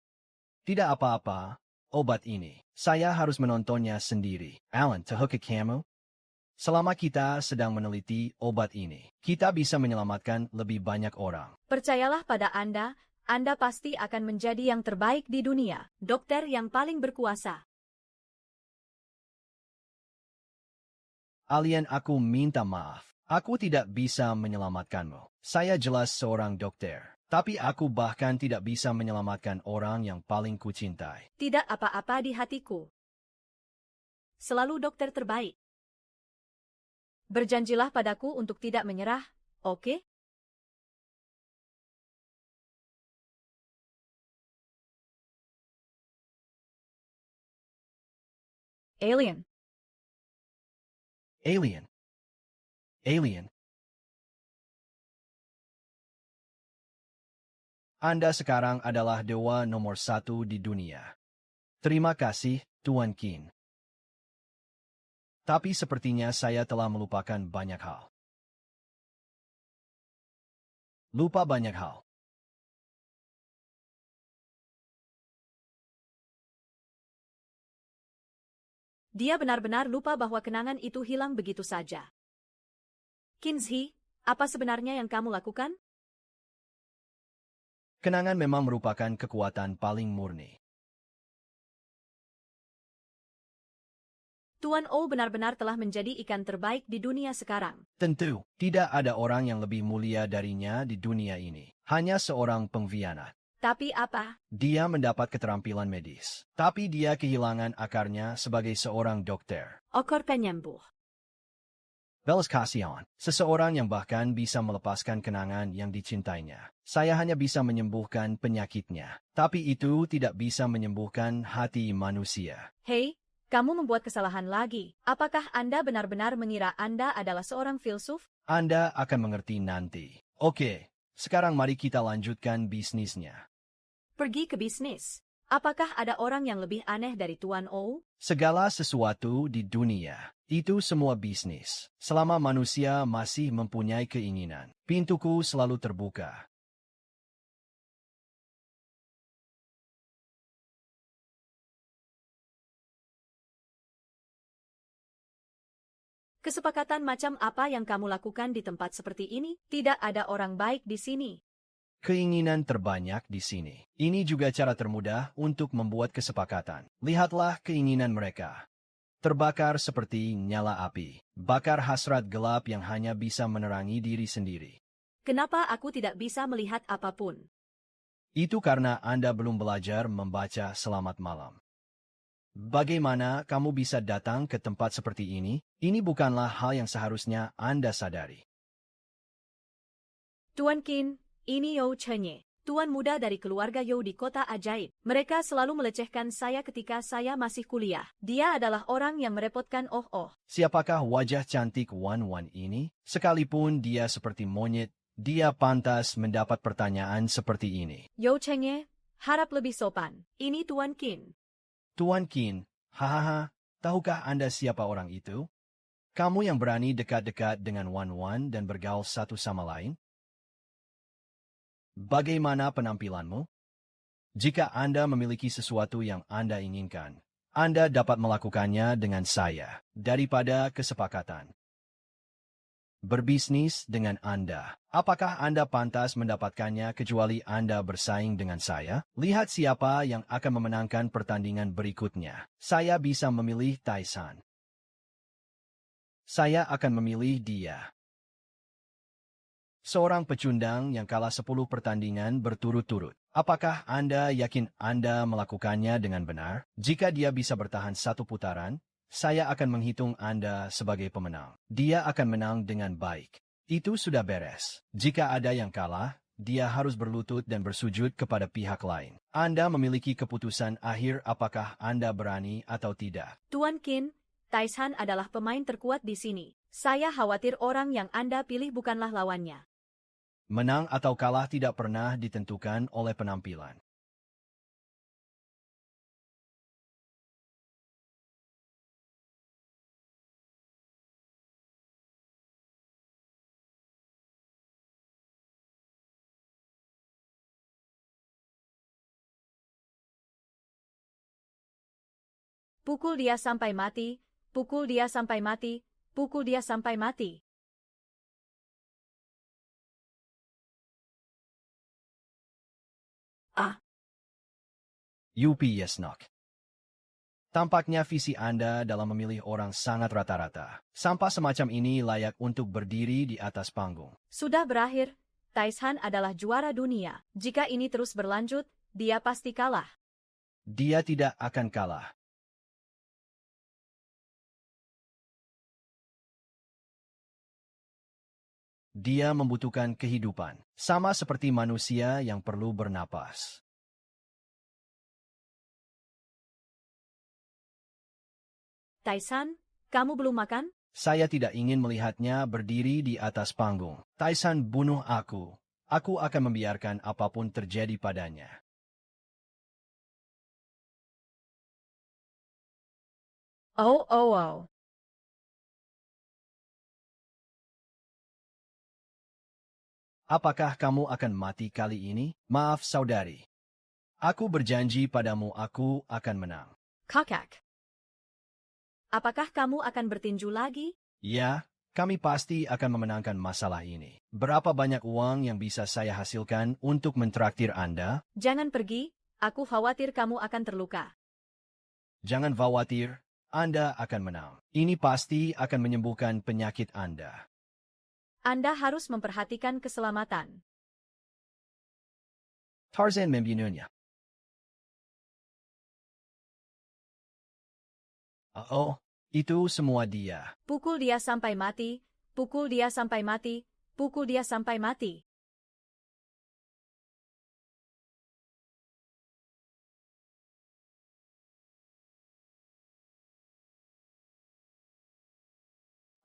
Speaker 2: Tidak apa-apa. Obat ini. Saya harus menontonnya sendiri. Alan, tahukah kamu? Selama kita sedang meneliti obat ini, kita bisa menyelamatkan lebih banyak orang.
Speaker 1: Percayalah pada Anda pasti akan menjadi yang terbaik di dunia. Dokter yang paling berkuasa.
Speaker 2: Alien, aku minta maaf. Aku tidak bisa menyelamatkanmu. Saya jelas seorang dokter. Tapi aku bahkan tidak bisa menyelamatkan orang yang paling kucintai.
Speaker 1: Tidak apa-apa di hatiku. Selalu dokter terbaik. Berjanjilah padaku untuk tidak menyerah, oke?
Speaker 3: Alien.
Speaker 2: Alien. Alien. Anda sekarang adalah dewa nomor 1 di dunia. Terima kasih, Tuan Qin. Tapi sepertinya saya telah melupakan banyak hal. Lupa banyak hal.
Speaker 1: Dia benar-benar lupa bahwa kenangan itu hilang begitu saja. Kinzi, apa sebenarnya yang kamu lakukan?
Speaker 2: Kenangan memang merupakan kekuatan paling murni.
Speaker 1: Tuan O benar-benar telah menjadi ikan terbaik di dunia sekarang.
Speaker 2: Tentu, tidak ada orang yang lebih mulia darinya di dunia ini. Hanya seorang pengkhianat.
Speaker 1: Tapi apa?
Speaker 2: Dia mendapat keterampilan medis. Tapi dia kehilangan akarnya sebagai seorang dokter.
Speaker 1: Okor penyembuh.
Speaker 2: Belas kasihan, seseorang yang bahkan bisa melepaskan kenangan yang dicintainya. Saya hanya bisa menyembuhkan penyakitnya. Tapi itu tidak bisa menyembuhkan hati manusia.
Speaker 1: Hei, kamu membuat kesalahan lagi. Apakah Anda benar-benar mengira Anda adalah seorang filsuf?
Speaker 2: Anda akan mengerti nanti. Oke, sekarang mari kita lanjutkan bisnisnya.
Speaker 1: Pergi ke bisnis. Apakah ada orang yang lebih aneh dari Tuan O?
Speaker 2: Segala sesuatu di dunia, itu semua bisnis. Selama manusia masih mempunyai keinginan, pintuku selalu terbuka.
Speaker 1: Kesepakatan macam apa yang kamu lakukan di tempat seperti ini? Tidak ada orang baik di sini.
Speaker 2: Keinginan terbanyak di sini. Ini juga cara termudah untuk membuat kesepakatan. Lihatlah keinginan mereka. Terbakar seperti nyala api. Bakar hasrat gelap yang hanya bisa menerangi diri sendiri.
Speaker 1: Kenapa aku tidak bisa melihat apapun?
Speaker 2: Itu karena Anda belum belajar membaca Selamat Malam. Bagaimana kamu bisa datang ke tempat seperti ini? Ini bukanlah hal yang seharusnya Anda sadari.
Speaker 1: Tuan Qin, ini You Chenye, tuan muda dari keluarga You di kota ajaib. Mereka selalu melecehkan saya ketika saya masih kuliah. Dia adalah orang yang merepotkan.
Speaker 2: Siapakah wajah cantik Wan ini? Sekalipun dia seperti monyet, dia pantas mendapat pertanyaan seperti ini.
Speaker 1: You Chenye, harap lebih sopan. Ini Tuan Qin.
Speaker 2: Tuan Qin, hahaha, tahukah Anda siapa orang itu? Kamu yang berani dekat-dekat dengan Wan dan bergaul satu sama lain? Bagaimana penampilanmu? Jika Anda memiliki sesuatu yang Anda inginkan, Anda dapat melakukannya dengan saya, daripada kesepakatan. Berbisnis dengan Anda. Apakah Anda pantas mendapatkannya kecuali Anda bersaing dengan saya? Lihat siapa yang akan memenangkan pertandingan berikutnya. Saya bisa memilih Tyson. Saya akan memilih dia. Seorang pecundang yang kalah 10 pertandingan berturut-turut. Apakah Anda yakin Anda melakukannya dengan benar? Jika dia bisa bertahan 1 putaran, saya akan menghitung Anda sebagai pemenang. Dia akan menang dengan baik. Itu sudah beres. Jika ada yang kalah, dia harus berlutut dan bersujud kepada pihak lain. Anda memiliki keputusan akhir apakah Anda berani atau tidak.
Speaker 1: Tuan Qin, Tyson adalah pemain terkuat di sini. Saya khawatir orang yang Anda pilih bukanlah lawannya.
Speaker 2: Menang atau kalah tidak pernah ditentukan oleh penampilan.
Speaker 1: Pukul dia sampai mati, pukul dia sampai mati, pukul dia sampai mati.
Speaker 2: Yupi Yesnok. Tampaknya visi Anda dalam memilih orang sangat rata-rata. Sampah semacam ini layak untuk berdiri di atas panggung.
Speaker 1: Sudah berakhir, Tyson adalah juara dunia. Jika ini terus berlanjut, dia pasti kalah.
Speaker 2: Dia tidak akan kalah. Dia membutuhkan kehidupan, sama seperti manusia yang perlu bernapas.
Speaker 1: Tyson, kamu belum makan?
Speaker 2: Saya tidak ingin melihatnya berdiri di atas panggung. Tyson bunuh aku. Aku akan membiarkan apapun terjadi padanya.
Speaker 3: Oh.
Speaker 2: Apakah kamu akan mati kali ini? Maaf, saudari. Aku berjanji padamu aku akan menang.
Speaker 3: Kakak.
Speaker 1: Apakah kamu akan bertinju lagi?
Speaker 2: Ya, kami pasti akan memenangkan masalah ini. Berapa banyak uang yang bisa saya hasilkan untuk mentraktir Anda?
Speaker 1: Jangan pergi, aku khawatir kamu akan terluka.
Speaker 2: Jangan khawatir, Anda akan menang. Ini pasti akan menyembuhkan penyakit Anda.
Speaker 1: Anda harus memperhatikan keselamatan.
Speaker 2: Tarzan membunuhnya. Oh, itu semua dia.
Speaker 1: Pukul dia sampai mati, pukul dia sampai mati, pukul dia sampai mati.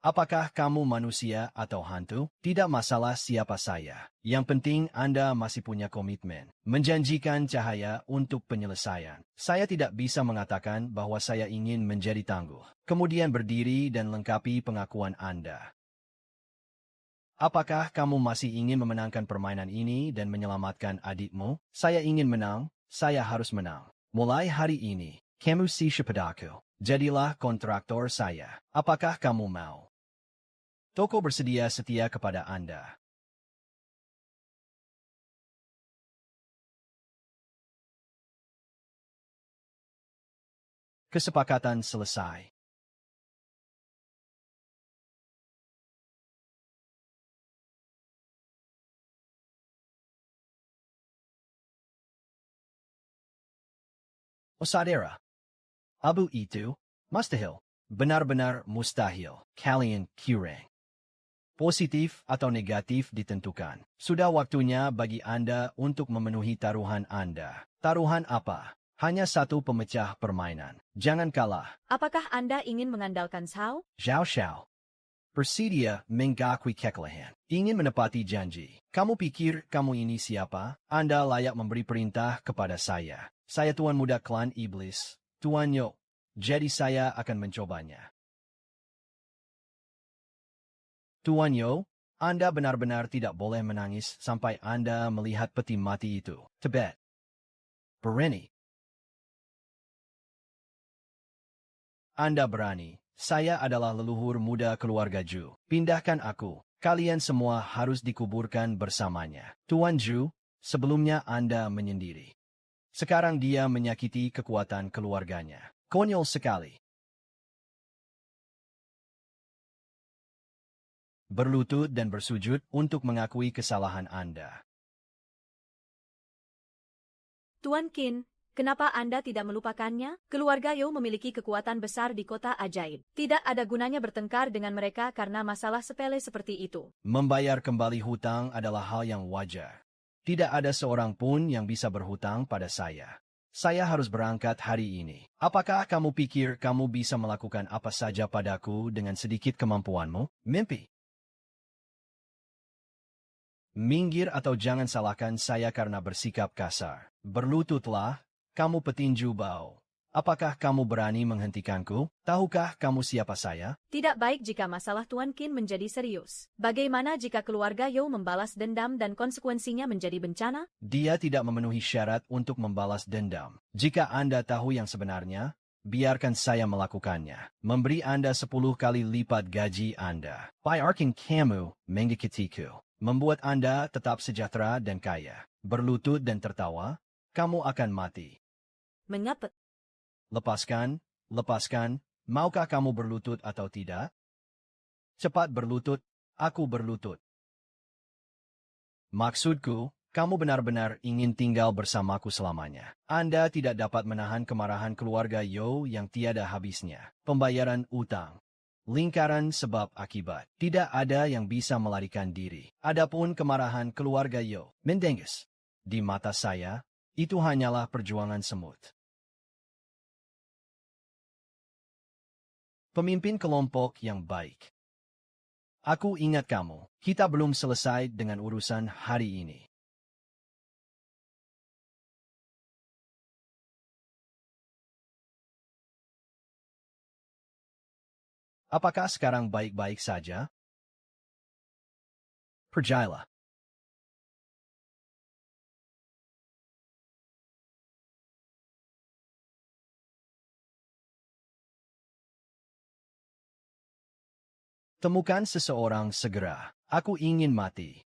Speaker 2: Apakah kamu manusia atau hantu? Tidak masalah siapa saya. Yang penting Anda masih punya komitmen. Menjanjikan cahaya untuk penyelesaian. Saya tidak bisa mengatakan bahwa saya ingin menjadi tangguh. Kemudian berdiri dan lengkapi pengakuan Anda. Apakah kamu masih ingin memenangkan permainan ini dan menyelamatkan adikmu? Saya ingin menang, saya harus menang. Mulai hari ini, kamu si padaku. Jadilah kontraktor saya. Apakah kamu mau? Toko bersedia setia kepada Anda. Kesepakatan selesai. Osadera. Abu itu, mustahil. Benar-benar mustahil. Kalian kurang. Positif atau negatif ditentukan. Sudah waktunya bagi Anda untuk memenuhi taruhan Anda. Taruhan apa? Hanya satu pemecah permainan. Jangan kalah.
Speaker 1: Apakah Anda ingin mengandalkan Sao?
Speaker 2: Xiao. Bersedia mengakui kekalahan. Ingin menepati janji. Kamu pikir kamu ini siapa? Anda layak memberi perintah kepada saya. Saya Tuan Muda Klan Iblis. Tuan Yo. Jadi saya akan mencobanya. Tuan Yo, Anda benar-benar tidak boleh menangis sampai Anda melihat peti mati itu. Tibet. Berani. Anda berani. Saya adalah leluhur muda keluarga Ju. Pindahkan aku. Kalian semua harus dikuburkan bersamanya. Tuan Ju, sebelumnya Anda menyendiri. Sekarang dia menyakiti kekuatan keluarganya. Konyol sekali. Berlutut dan bersujud untuk mengakui kesalahan Anda.
Speaker 1: Tuan Qin, kenapa Anda tidak melupakannya? Keluarga Yo memiliki kekuatan besar di kota ajaib. Tidak ada gunanya bertengkar dengan mereka karena masalah sepele seperti itu.
Speaker 2: Membayar kembali hutang adalah hal yang wajar. Tidak ada seorang pun yang bisa berhutang pada saya. Saya harus berangkat hari ini. Apakah kamu pikir kamu bisa melakukan apa saja padaku dengan sedikit kemampuanmu? Mimpi. Minggir atau jangan salahkan saya karena bersikap kasar. Berlututlah, kamu petinju bau. Apakah kamu berani menghentikanku? Tahukah kamu siapa saya?
Speaker 1: Tidak baik jika masalah Tuan Qin menjadi serius. Bagaimana jika keluarga Yo membalas dendam dan konsekuensinya menjadi bencana?
Speaker 2: Dia tidak memenuhi syarat untuk membalas dendam. Jika Anda tahu yang sebenarnya, biarkan saya melakukannya. Memberi Anda 10 kali lipat gaji Anda. Biarkan kamu mengikutiku. Membuat Anda tetap sejahtera dan kaya. Berlutut dan tertawa, kamu akan mati.
Speaker 1: Mengapa?
Speaker 2: Lepaskan, lepaskan, maukah kamu berlutut atau tidak? Cepat berlutut, aku berlutut. Maksudku, kamu benar-benar ingin tinggal bersamaku selamanya. Anda tidak dapat menahan kemarahan keluarga Yo yang tiada habisnya. Pembayaran utang. Lingkaran sebab akibat. Tidak ada yang bisa melarikan diri. Adapun kemarahan keluarga Yo, mendengus. Di mata saya, itu hanyalah perjuangan semut. Pemimpin kelompok yang baik. Aku ingat kamu, kita belum selesai dengan urusan hari ini. Apakah sekarang baik-baik saja? Percayalah. Temukan seseorang segera. Aku ingin mati.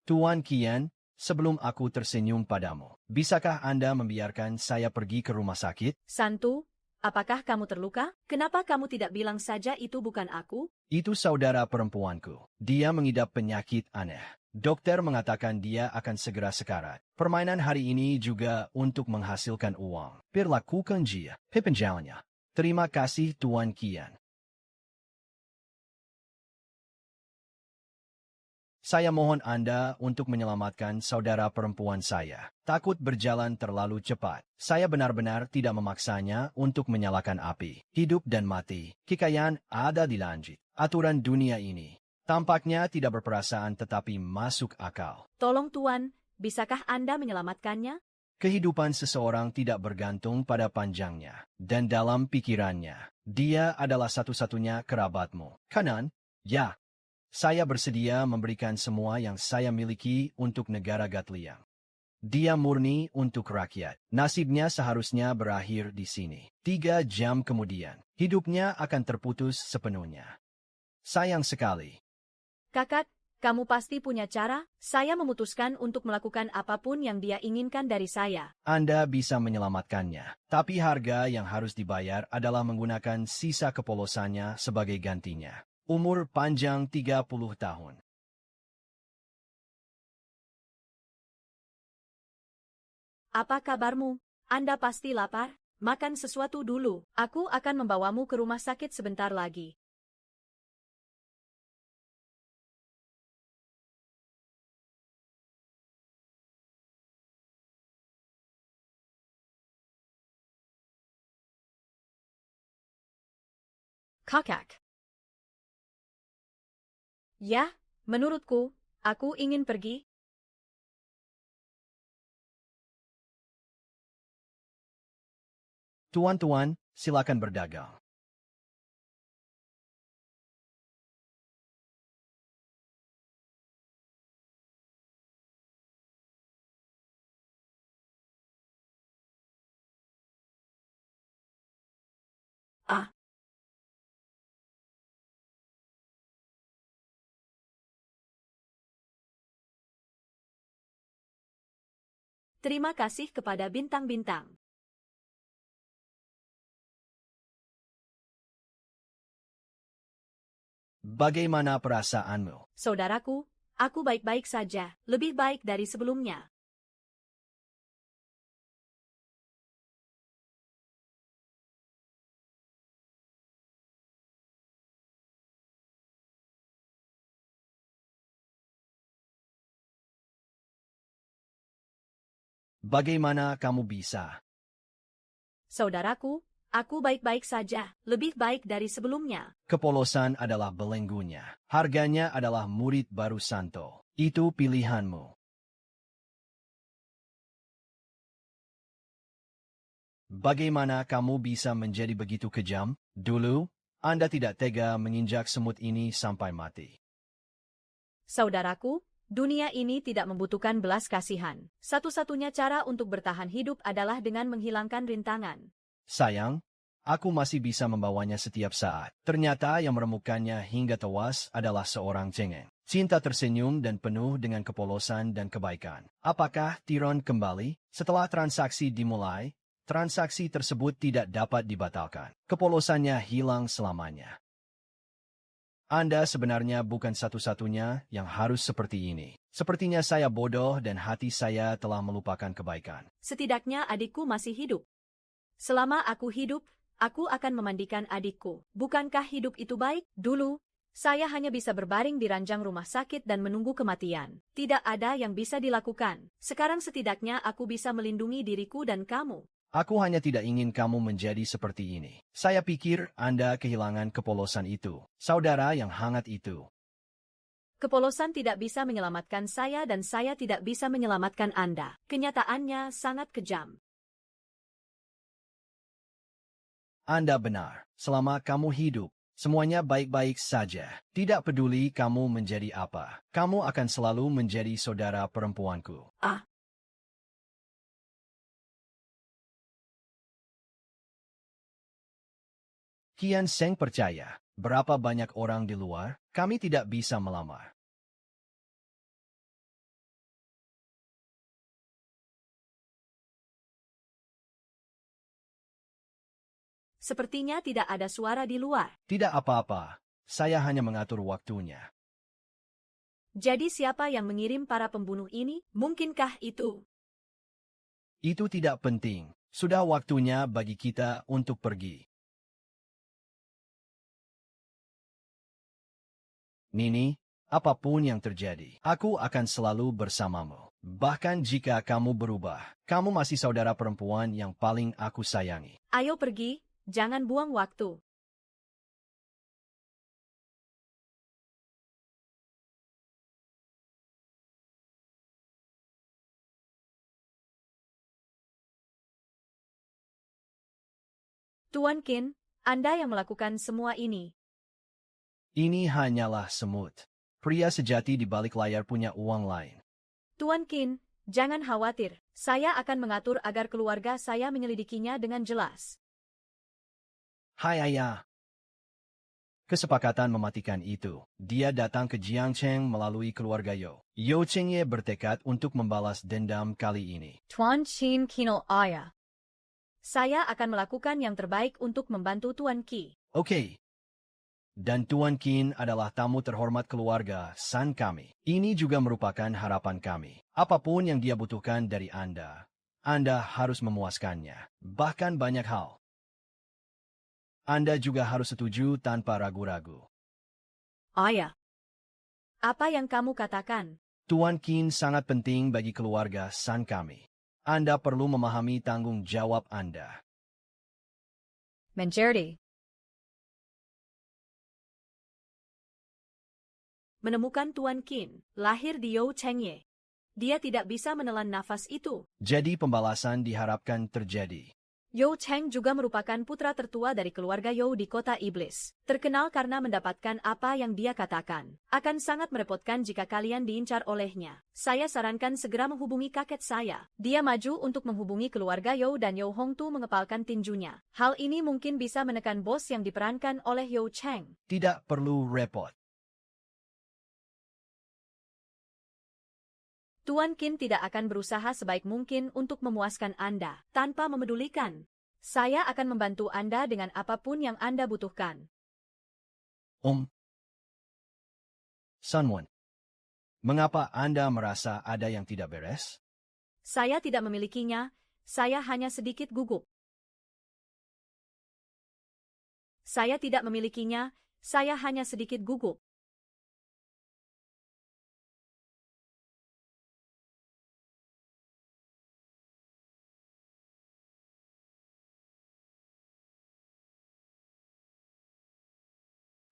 Speaker 2: Tuan Qian, sebelum aku tersenyum padamu, bisakah Anda membiarkan saya pergi ke rumah sakit?
Speaker 1: Santu, apakah kamu terluka? Kenapa kamu tidak bilang saja itu bukan aku?
Speaker 2: Itu saudara perempuanku. Dia mengidap penyakit aneh. Dokter mengatakan dia akan segera sekarat. Permainan hari ini juga untuk menghasilkan uang. Perlakukan dia. Penjalannya. Terima kasih Tuan Qian. Saya mohon Anda untuk menyelamatkan saudara perempuan saya. Takut berjalan terlalu cepat. Saya benar-benar tidak memaksanya untuk menyalakan api. Hidup dan mati. Kekayaan ada di langit. Aturan dunia ini. Tampaknya tidak berperasaan tetapi masuk akal.
Speaker 1: Tolong Tuan, bisakah Anda menyelamatkannya?
Speaker 2: Kehidupan seseorang tidak bergantung pada panjangnya. Dan dalam pikirannya, dia adalah satu-satunya kerabatmu. Kanan? Ya. Saya bersedia memberikan semua yang saya miliki untuk negara Gatliang. Dia murni untuk rakyat. Nasibnya seharusnya berakhir di sini. 3 jam kemudian, hidupnya akan terputus sepenuhnya. Sayang sekali.
Speaker 1: Kakak, kamu pasti punya cara. Saya memutuskan untuk melakukan apapun yang dia inginkan dari saya.
Speaker 2: Anda bisa menyelamatkannya. Tapi harga yang harus dibayar adalah menggunakan sisa kepolosannya sebagai gantinya. Umur panjang 30 tahun.
Speaker 1: Apa kabarmu? Anda pasti lapar? Makan sesuatu dulu. Aku akan membawamu ke rumah sakit sebentar lagi.
Speaker 3: Kakak.
Speaker 1: Ya, menurutku, aku ingin pergi.
Speaker 2: Tuan-tuan, silakan berdagang.
Speaker 1: Terima kasih kepada bintang-bintang.
Speaker 2: Bagaimana perasaanmu?
Speaker 1: Saudaraku, aku baik-baik saja, lebih baik dari sebelumnya.
Speaker 2: Bagaimana kamu bisa?
Speaker 1: Saudaraku, aku baik-baik saja, lebih baik dari sebelumnya.
Speaker 2: Kepolosan adalah belenggunya. Harganya adalah murid baru Santo. Itu pilihanmu. Bagaimana kamu bisa menjadi begitu kejam? Dulu, Anda tidak tega menginjak semut ini sampai mati.
Speaker 1: Saudaraku, dunia ini tidak membutuhkan belas kasihan. Satu-satunya cara untuk bertahan hidup adalah dengan menghilangkan rintangan.
Speaker 2: Sayang, aku masih bisa membawanya setiap saat. Ternyata yang meremukannya hingga tewas adalah seorang cengeng. Cinta tersenyum dan penuh dengan kepolosan dan kebaikan. Apakah Tiron kembali? Setelah transaksi dimulai, transaksi tersebut tidak dapat dibatalkan. Kepolosannya hilang selamanya. Anda sebenarnya bukan satu-satunya yang harus seperti ini. Sepertinya saya bodoh dan hati saya telah melupakan kebaikan.
Speaker 1: Setidaknya adikku masih hidup. Selama aku hidup, aku akan memandikan adikku. Bukankah hidup itu baik? Dulu, saya hanya bisa berbaring di ranjang rumah sakit dan menunggu kematian. Tidak ada yang bisa dilakukan. Sekarang setidaknya aku bisa melindungi diriku dan kamu.
Speaker 2: Aku hanya tidak ingin kamu menjadi seperti ini. Saya pikir Anda kehilangan kepolosan itu. Saudara yang hangat itu.
Speaker 1: Kepolosan tidak bisa menyelamatkan saya dan saya tidak bisa menyelamatkan Anda. Kenyataannya sangat kejam.
Speaker 2: Anda benar. Selama kamu hidup, semuanya baik-baik saja. Tidak peduli kamu menjadi apa. Kamu akan selalu menjadi saudara perempuanku. Kian Seng percaya, berapa banyak orang di luar, kami tidak bisa melamar.
Speaker 1: Sepertinya tidak ada suara di luar.
Speaker 2: Tidak apa-apa, saya hanya mengatur waktunya.
Speaker 1: Jadi siapa yang mengirim para pembunuh ini? Mungkinkah itu?
Speaker 2: Itu tidak penting. Sudah waktunya bagi kita untuk pergi. Nini, apapun yang terjadi, aku akan selalu bersamamu. Bahkan jika kamu berubah, kamu masih saudara perempuan yang paling aku sayangi.
Speaker 1: Ayo pergi, jangan buang waktu. Tuan Qin, Anda yang melakukan semua ini.
Speaker 2: Ini hanyalah semut. Pria sejati di balik layar punya uang lain.
Speaker 1: Tuan Qin, jangan khawatir. Saya akan mengatur agar keluarga saya menyelidikinya dengan jelas.
Speaker 2: Hai ayah. Kesepakatan mematikan itu. Dia datang ke Jiangcheng melalui keluarga Yo. Yo Chengye bertekad untuk membalas dendam kali ini.
Speaker 3: Tuan Qin Kinal Ayah.
Speaker 1: Saya akan melakukan yang terbaik untuk membantu Tuan Qi.
Speaker 2: Oke. Dan Tuan Qin adalah tamu terhormat keluarga San kami. Ini juga merupakan harapan kami. Apapun yang dia butuhkan dari Anda harus memuaskannya. Bahkan banyak hal. Anda juga harus setuju tanpa ragu-ragu.
Speaker 1: Ayah. Apa yang kamu katakan?
Speaker 2: Tuan Qin sangat penting bagi keluarga San kami. Anda perlu memahami tanggung jawab Anda.
Speaker 3: Menjadi.
Speaker 1: Menemukan Tuan Qin, lahir di You Chengye. Dia tidak bisa menelan nafas itu.
Speaker 2: Jadi pembalasan diharapkan terjadi.
Speaker 1: You Cheng juga merupakan putra tertua dari keluarga You di kota iblis. Terkenal karena mendapatkan apa yang dia katakan. Akan sangat merepotkan jika kalian diincar olehnya. Saya sarankan segera menghubungi kakek saya. Dia maju untuk menghubungi keluarga You dan You Hongtu mengepalkan tinjunya. Hal ini mungkin bisa menekan bos yang diperankan oleh You Cheng.
Speaker 2: Tidak perlu repot.
Speaker 1: Tuan Qin tidak akan berusaha sebaik mungkin untuk memuaskan Anda, tanpa memedulikan. Saya akan membantu Anda dengan apapun yang Anda butuhkan.
Speaker 2: Sunwon, mengapa Anda merasa ada yang tidak beres?
Speaker 1: Saya tidak memilikinya, saya hanya sedikit gugup. Saya tidak memilikinya, saya hanya sedikit gugup.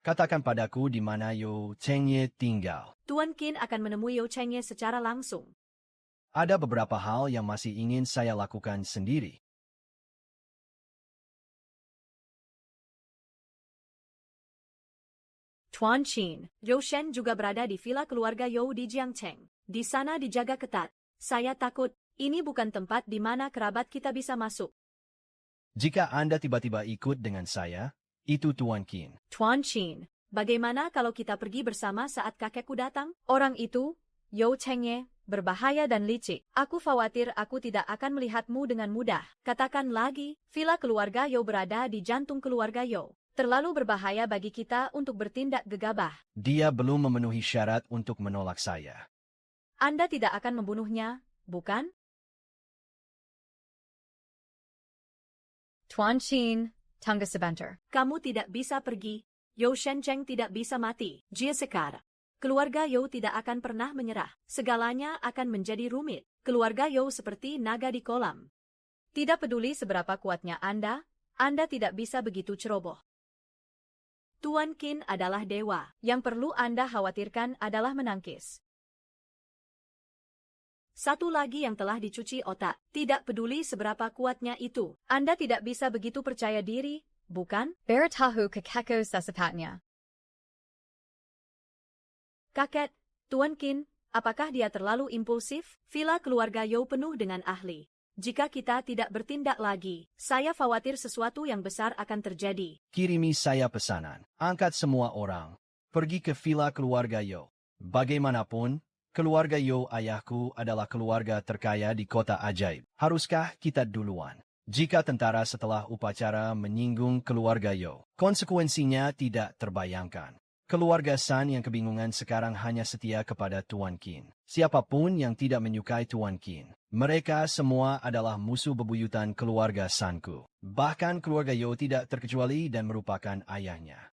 Speaker 2: Katakan padaku di mana Yo Chengye tinggal.
Speaker 1: Tuan Qin akan menemui Yo Chengye secara langsung.
Speaker 2: Ada beberapa hal yang masih ingin saya lakukan sendiri.
Speaker 1: Tuan Qin, Yo Shen juga berada di villa keluarga Yo di Jiangcheng. Di sana dijaga ketat. Saya takut, ini bukan tempat di mana kerabat kita bisa masuk.
Speaker 2: Jika Anda tiba-tiba ikut dengan saya, itu Tuan Qin.
Speaker 1: Tuan Qin, bagaimana kalau kita pergi bersama saat kakekku datang? Orang itu, Yo Chengye, berbahaya dan licik. Aku khawatir aku tidak akan melihatmu dengan mudah. Katakan lagi, villa keluarga Yo berada di jantung keluarga Yo. Terlalu berbahaya bagi kita untuk bertindak gegabah.
Speaker 2: Dia belum memenuhi syarat untuk menolak saya.
Speaker 1: Anda tidak akan membunuhnya, bukan?
Speaker 3: Tuan Qin, Tunga sebentar.
Speaker 1: Kamu tidak bisa pergi. Yo Shencheng tidak bisa mati. Jia sekarang. Keluarga Yo tidak akan pernah menyerah. Segalanya akan menjadi rumit. Keluarga Yo seperti naga di kolam. Tidak peduli seberapa kuatnya Anda tidak bisa begitu ceroboh. Tuan Qin adalah dewa. Yang perlu Anda khawatirkan adalah menangkis. Satu lagi yang telah dicuci otak. Tidak peduli seberapa kuatnya itu. Anda tidak bisa begitu percaya diri, bukan?
Speaker 3: Baratahu kakeko sesepatnya.
Speaker 1: Kakek, Tuan Qin, apakah dia terlalu impulsif? Villa keluarga Yo penuh dengan ahli. Jika kita tidak bertindak lagi, saya khawatir sesuatu yang besar akan terjadi.
Speaker 2: Kirimi saya pesanan. Angkat semua orang. Pergi ke villa keluarga Yo. Bagaimanapun, keluarga Yo ayahku adalah keluarga terkaya di kota ajaib. Haruskah kita duluan? Jika tentara setelah upacara menyinggung keluarga Yo, konsekuensinya tidak terbayangkan. Keluarga San yang kebingungan sekarang hanya setia kepada Tuan Qin. Siapapun yang tidak menyukai Tuan Qin, mereka semua adalah musuh bebuyutan keluarga Sanku. Bahkan keluarga Yo tidak terkecuali dan merupakan ayahnya.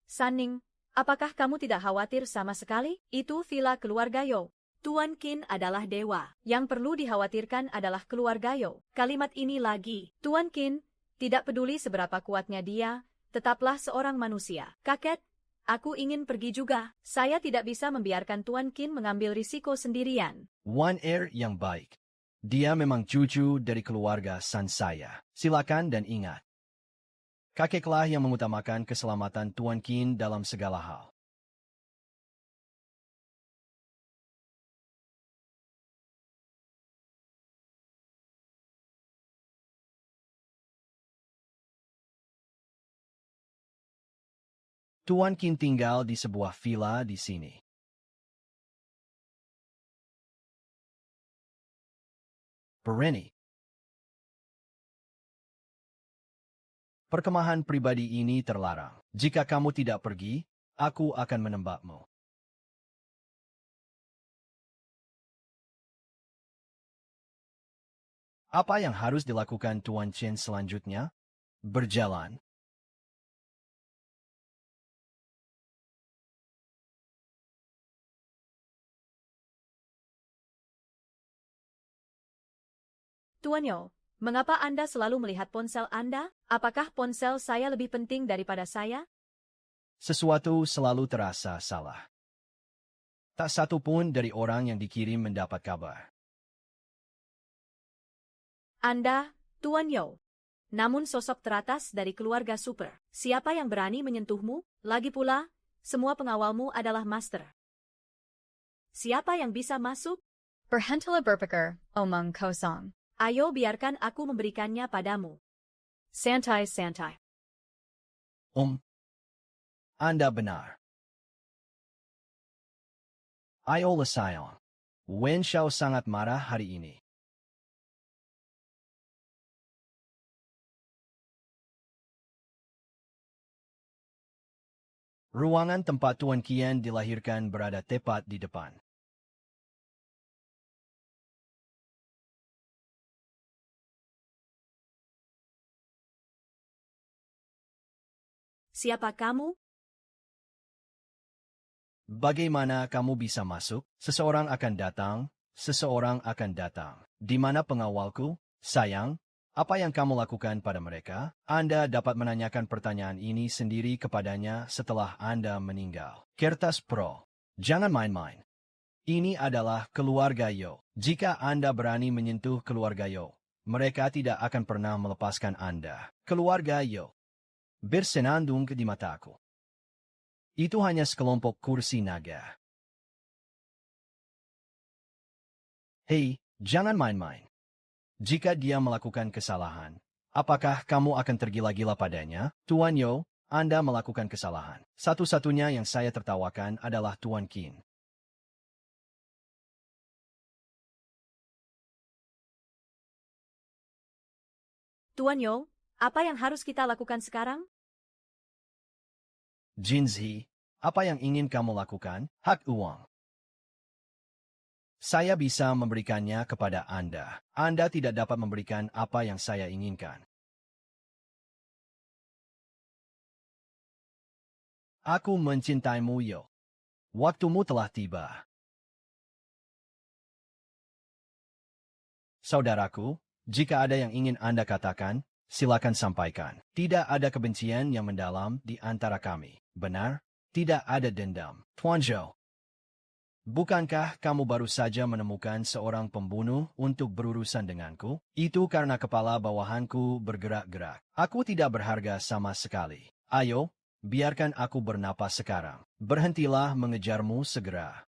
Speaker 1: Sanning, apakah kamu tidak khawatir sama sekali? Itu villa keluarga Yo. Tuan Qin adalah dewa. Yang perlu dikhawatirkan adalah keluarga Yo. Kalimat ini lagi. Tuan Qin, tidak peduli seberapa kuatnya dia, tetaplah seorang manusia. Kakek, aku ingin pergi juga. Saya tidak bisa membiarkan Tuan Qin mengambil risiko sendirian.
Speaker 2: Wan Er yang baik. Dia memang cucu dari keluarga San saya. Silakan dan ingat. Kakeklah yang mengutamakan keselamatan Tuan Qin dalam segala hal. Tuan Qin tinggal di sebuah villa di sini. Berani. Perkemahan pribadi ini terlarang. Jika kamu tidak pergi, aku akan menembakmu. Apa yang harus dilakukan Tuan Qin selanjutnya? Berjalan.
Speaker 1: Tuan Yo, mengapa Anda selalu melihat ponsel Anda? Apakah ponsel saya lebih penting daripada saya?
Speaker 2: Sesuatu selalu terasa salah. Tak satu pun dari orang yang dikirim mendapat kabar.
Speaker 1: Anda, Tuan Yo. Namun sosok teratas dari keluarga super. Siapa yang berani menyentuhmu? Lagi pula, semua pengawalmu adalah master. Siapa yang bisa masuk?
Speaker 3: Berhentilah berpikir, omong kosong.
Speaker 1: Ayo biarkan aku memberikannya padamu. Santai-santai.
Speaker 2: Anda benar. Ayolah sayang. Wen Xiao sangat marah hari ini. Ruangan tempat Tuan Qian dilahirkan berada tepat di depan.
Speaker 1: Siapa kamu?
Speaker 2: Bagaimana kamu bisa masuk? Seseorang akan datang. Di mana pengawalku? Sayang, apa yang kamu lakukan pada mereka? Anda dapat menanyakan pertanyaan ini sendiri kepadanya setelah Anda meninggal. Kertas Pro. Jangan main-main. Ini adalah keluarga Yo. Jika Anda berani menyentuh keluarga Yo, mereka tidak akan pernah melepaskan Anda. Keluarga Yo bersenandung di mataku. Itu hanya sekelompok kursi naga. Hei, jangan main-main. Jika dia melakukan kesalahan, apakah kamu akan tergila-gila padanya? Tuan Yo, Anda melakukan kesalahan. Satu-satunya yang saya tertawakan adalah Tuan Qin.
Speaker 1: Tuan Yo, apa yang harus kita lakukan sekarang?
Speaker 2: Jinzi, apa yang ingin kamu lakukan? Hak uang. Saya bisa memberikannya kepada Anda. Anda tidak dapat memberikan apa yang saya inginkan. Aku mencintaimu, Yo. Waktumu telah tiba. Saudaraku, jika ada yang ingin Anda katakan, silakan sampaikan. Tidak ada kebencian yang mendalam di antara kami. Benar? Tidak ada dendam. Tuan Zhou, bukankah kamu baru saja menemukan seorang pembunuh untuk berurusan denganku? Itu karena kepala bawahanku bergerak-gerak. Aku tidak berharga sama sekali. Ayo, biarkan aku bernapas sekarang. Berhentilah mengejarmu segera.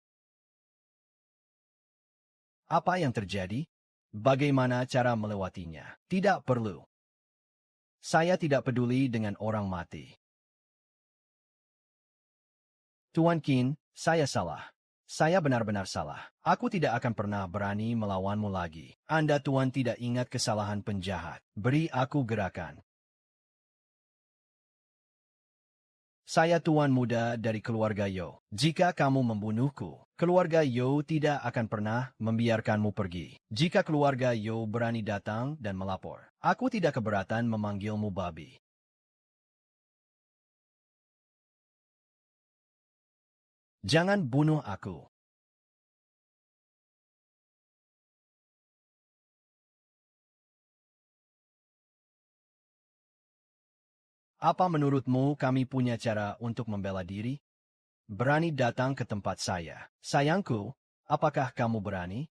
Speaker 2: Apa yang terjadi? Bagaimana cara melewatinya? Tidak perlu. Saya tidak peduli dengan orang mati. Tuan Qin, saya salah. Saya benar-benar salah. Aku tidak akan pernah berani melawanmu lagi. Anda Tuan tidak ingat kesalahan penjahat. Beri aku gerakan. Saya Tuan muda dari keluarga Yo. Jika kamu membunuhku, keluarga Yo tidak akan pernah membiarkanmu pergi. Jika keluarga Yo berani datang dan melapor, aku tidak keberatan memanggilmu babi. Jangan bunuh aku. Apa menurutmu kami punya cara untuk membela diri? Berani datang ke tempat saya. Sayangku, apakah kamu berani?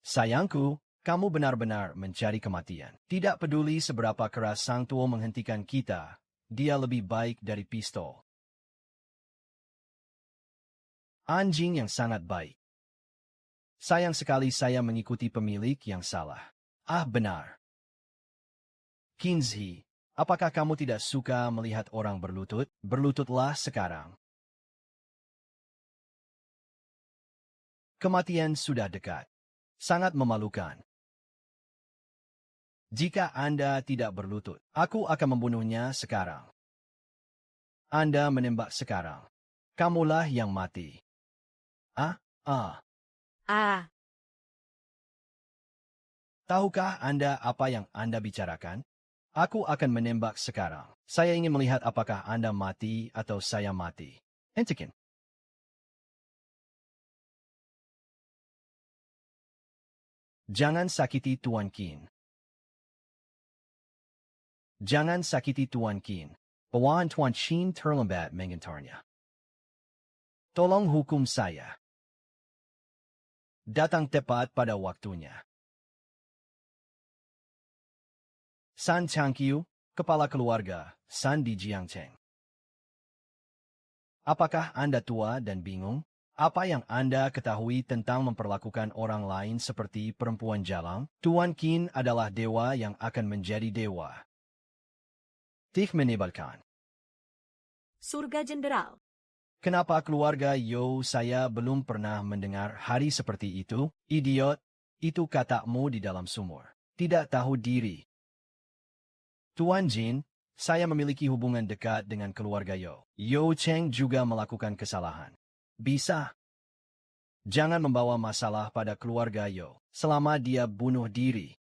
Speaker 2: Sayangku, kamu benar-benar mencari kematian. Tidak peduli seberapa keras Sang Tua menghentikan kita, dia lebih baik dari pistol. Anjing yang sangat baik. Sayang sekali saya mengikuti pemilik yang salah. Ah, benar. Qinzi, apakah kamu tidak suka melihat orang berlutut? Berlututlah sekarang. Kematian sudah dekat. Sangat memalukan. Jika Anda tidak berlutut, aku akan membunuhnya sekarang. Anda menembak sekarang. Kamulah yang mati. Tahukah Anda apa yang Anda bicarakan? Aku akan menembak sekarang. Saya ingin melihat apakah Anda mati atau saya mati. Hentikan. Jangan sakiti Tuan Qin. Jangan sakiti Tuan Qin. Bawahan Tuan Qin terlambat mengantarnya. Tolong hukum saya. Datang tepat pada waktunya. San Changqiu, kepala keluarga, San Di Jiangcheng. Apakah Anda tua dan bingung? Apa yang Anda ketahui tentang memperlakukan orang lain seperti perempuan jalang? Tuan Qin adalah dewa yang akan menjadi dewa. Tik menebalkan.
Speaker 1: Surga Jenderal.
Speaker 2: Kenapa keluarga Yo saya belum pernah mendengar hari seperti itu? Idiot, itu katamu di dalam sumur. Tidak tahu diri. Tuan Jin, saya memiliki hubungan dekat dengan keluarga Yo. Yo Cheng juga melakukan kesalahan. Bisa. Jangan membawa masalah pada keluarga Yo selama dia bunuh diri.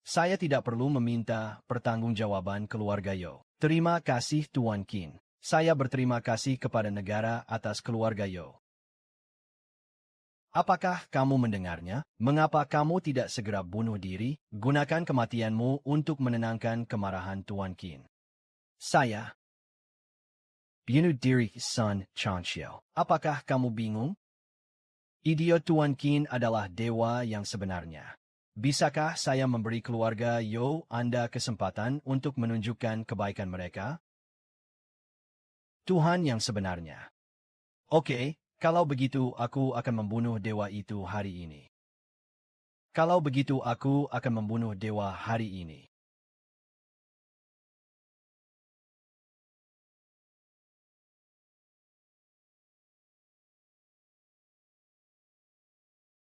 Speaker 2: Saya tidak perlu meminta pertanggungjawaban keluarga Yo. Terima kasih Tuan Qin. Saya berterima kasih kepada negara atas keluarga Yo. Apakah kamu mendengarnya? Mengapa kamu tidak segera bunuh diri? Gunakan kematianmu untuk menenangkan kemarahan Tuan Qin. Saya bunuh diri Sun Changxiao. Apakah kamu bingung? Idiot Tuan Qin adalah dewa yang sebenarnya. Bisakah saya memberi keluarga Yo Anda kesempatan untuk menunjukkan kebaikan mereka? Tuhan yang sebenarnya. Oke, kalau begitu aku akan membunuh dewa itu hari ini. Kalau begitu aku akan membunuh dewa hari ini.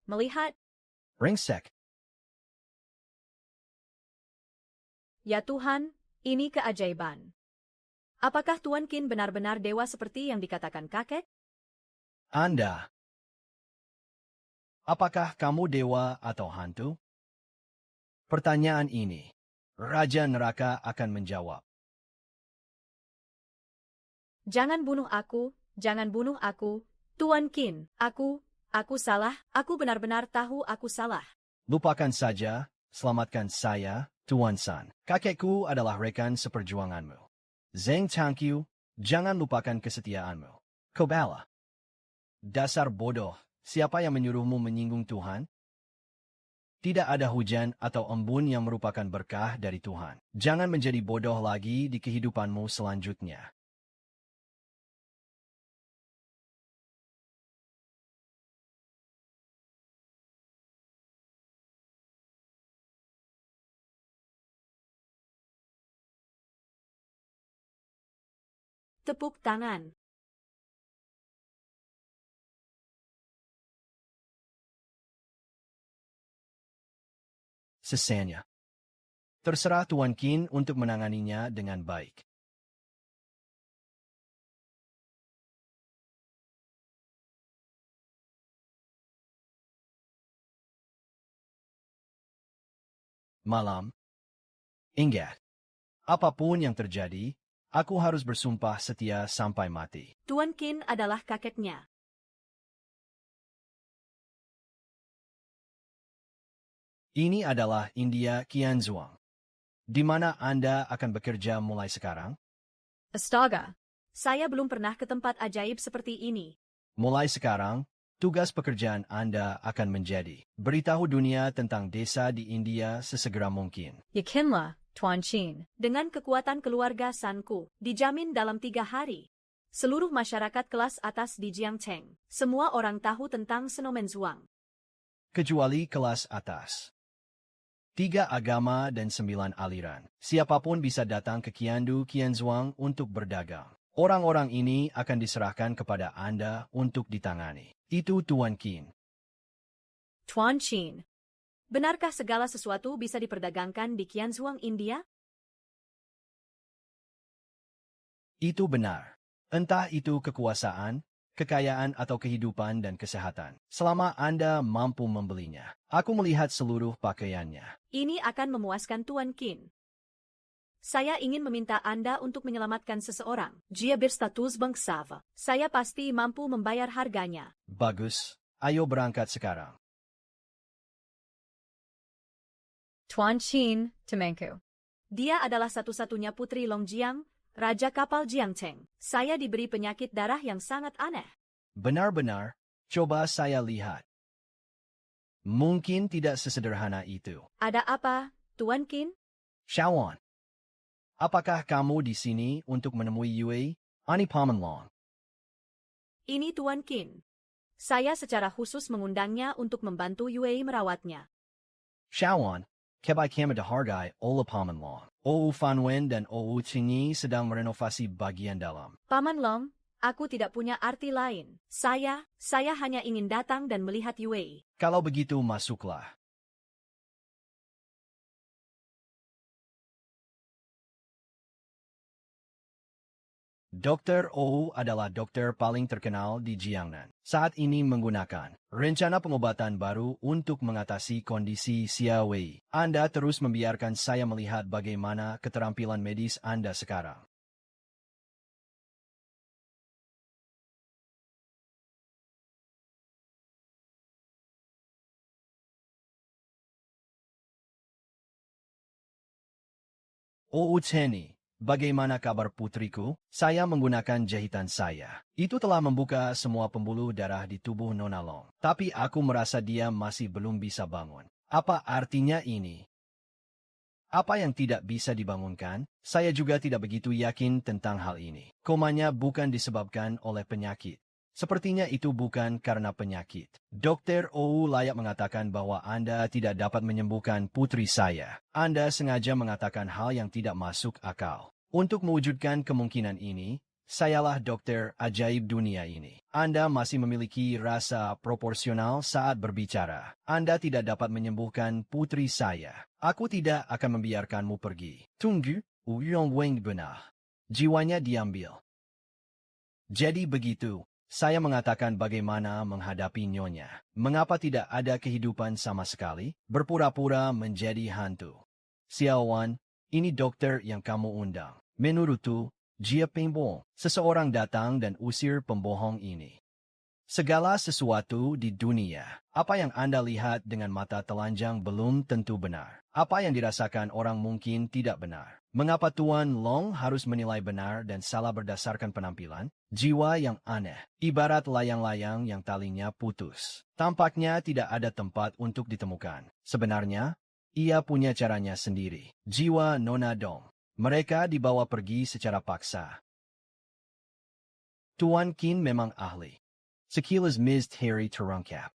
Speaker 1: Melihat,
Speaker 2: Ringsek.
Speaker 1: ya Tuhan, ini keajaiban. Apakah Tuan Qin benar-benar dewa seperti yang dikatakan kakek?
Speaker 2: Anda. Apakah kamu dewa atau hantu? Pertanyaan ini, Raja Neraka akan menjawab.
Speaker 1: Jangan bunuh aku, Tuan Qin. Aku salah, aku benar-benar tahu aku salah.
Speaker 2: Lupakan saja, selamatkan saya, Tuan San. Kakekku adalah rekan seperjuanganmu. Zheng Changqiu, jangan lupakan kesetiaanmu. Kobala. Dasar bodoh, siapa yang menyuruhmu menyinggung Tuhan? Tidak ada hujan atau embun yang merupakan berkah dari Tuhan. Jangan menjadi bodoh lagi di kehidupanmu selanjutnya.
Speaker 1: Tepuk tangan.
Speaker 2: Sesanya. Terserah Tuan Qin untuk menanganinya dengan baik. Malam. Ingat. Apapun yang terjadi, aku harus bersumpah setia sampai mati.
Speaker 1: Tuan Qin adalah kakeknya.
Speaker 2: Ini adalah India Qianzhuang. Di mana Anda akan bekerja mulai sekarang?
Speaker 3: Astaga.
Speaker 1: Saya belum pernah ke tempat ajaib seperti ini.
Speaker 2: Mulai sekarang, tugas pekerjaan Anda akan menjadi beritahu dunia tentang desa di India sesegera mungkin.
Speaker 3: Yakinla, Tuan Qin.
Speaker 1: Dengan kekuatan keluarga Sanku, dijamin dalam 3 hari. Seluruh masyarakat kelas atas di Jiangcheng, semua orang tahu tentang Senomenzuang.
Speaker 2: Kecuali kelas atas. 3 agama dan 9 aliran. Siapapun bisa datang ke Qiandu Qianzhuang untuk berdagang. Orang-orang ini akan diserahkan kepada Anda untuk ditangani. Itu Tuan Qin.
Speaker 1: Tuan Qin. Benarkah segala sesuatu bisa diperdagangkan di Qianzhuang, India?
Speaker 2: Itu benar. Entah itu kekuasaan, kekayaan atau kehidupan dan kesehatan. Selama Anda mampu membelinya. Aku melihat seluruh pakaiannya.
Speaker 1: Ini akan memuaskan Tuan Qin. Saya ingin meminta Anda untuk menyelamatkan seseorang. Dia berstatus bangsawa. Saya pasti mampu membayar harganya.
Speaker 2: Bagus. Ayo berangkat sekarang.
Speaker 3: Tuan Qin, Temenku.
Speaker 1: Dia adalah satu-satunya putri Longjiang, Raja Kapal Jiangcheng. Saya diberi penyakit darah yang sangat aneh.
Speaker 2: Benar-benar, coba saya lihat. Mungkin tidak sesederhana itu.
Speaker 1: Ada apa, Tuan Qin?
Speaker 2: Shawan. Apakah kamu di sini untuk menemui Yue? Ani Pamanlong.
Speaker 1: Ini Tuan Qin. Saya secara khusus mengundangnya untuk membantu Yue merawatnya.
Speaker 2: Shawan, kebai kami dihargai oleh Pamanlong. OU Fanwen dan OU Qingyi sedang merenovasi bagian dalam.
Speaker 1: Paman Long, Aku tidak punya arti lain. Saya hanya ingin datang dan melihat Yue.
Speaker 2: Kalau begitu, masuklah. Dr. Ou adalah dokter paling terkenal di Jiangnan. Saat ini menggunakan rencana pengobatan baru untuk mengatasi kondisi Xia Wei. Anda terus membiarkan saya melihat bagaimana keterampilan medis Anda sekarang. Oh Chenny, bagaimana kabar putriku? Saya menggunakan jahitan saya. Itu telah membuka semua pembuluh darah di tubuh Nona Long. Tapi aku merasa dia masih belum bisa bangun. Apa artinya ini? Apa yang tidak bisa dibangunkan? Saya juga tidak begitu yakin tentang hal ini. Komanya bukan disebabkan oleh penyakit. Sepertinya itu bukan karena penyakit. Dr. Ou layak mengatakan bahwa Anda tidak dapat menyembuhkan putri saya. Anda sengaja mengatakan hal yang tidak masuk akal. Untuk mewujudkan kemungkinan ini, sayalah dokter ajaib dunia ini. Anda masih memiliki rasa proporsional saat berbicara. Anda tidak dapat menyembuhkan putri saya. Aku tidak akan membiarkanmu pergi. Tunggu, Wu Yongweng benar. Jiwanya diambil. Jadi begitu. Saya mengatakan bagaimana menghadapi nyonya. Mengapa tidak ada kehidupan sama sekali? Berpura-pura menjadi hantu. Xiaowan, ini dokter yang kamu undang. Menurutku, Jia Pengbo, seseorang datang dan usir pembohong ini. Segala sesuatu di dunia, apa yang Anda lihat dengan mata telanjang belum tentu benar. Apa yang dirasakan orang mungkin tidak benar. Mengapa Tuan Long harus menilai benar dan salah berdasarkan penampilan? Jiwa yang aneh, ibarat layang-layang yang talinya putus. Tampaknya tidak ada tempat untuk ditemukan. Sebenarnya, ia punya caranya sendiri. Jiwa Nona Dong. Mereka dibawa pergi secara paksa. Tuan Qin memang ahli. Sekilas misteri terungkap.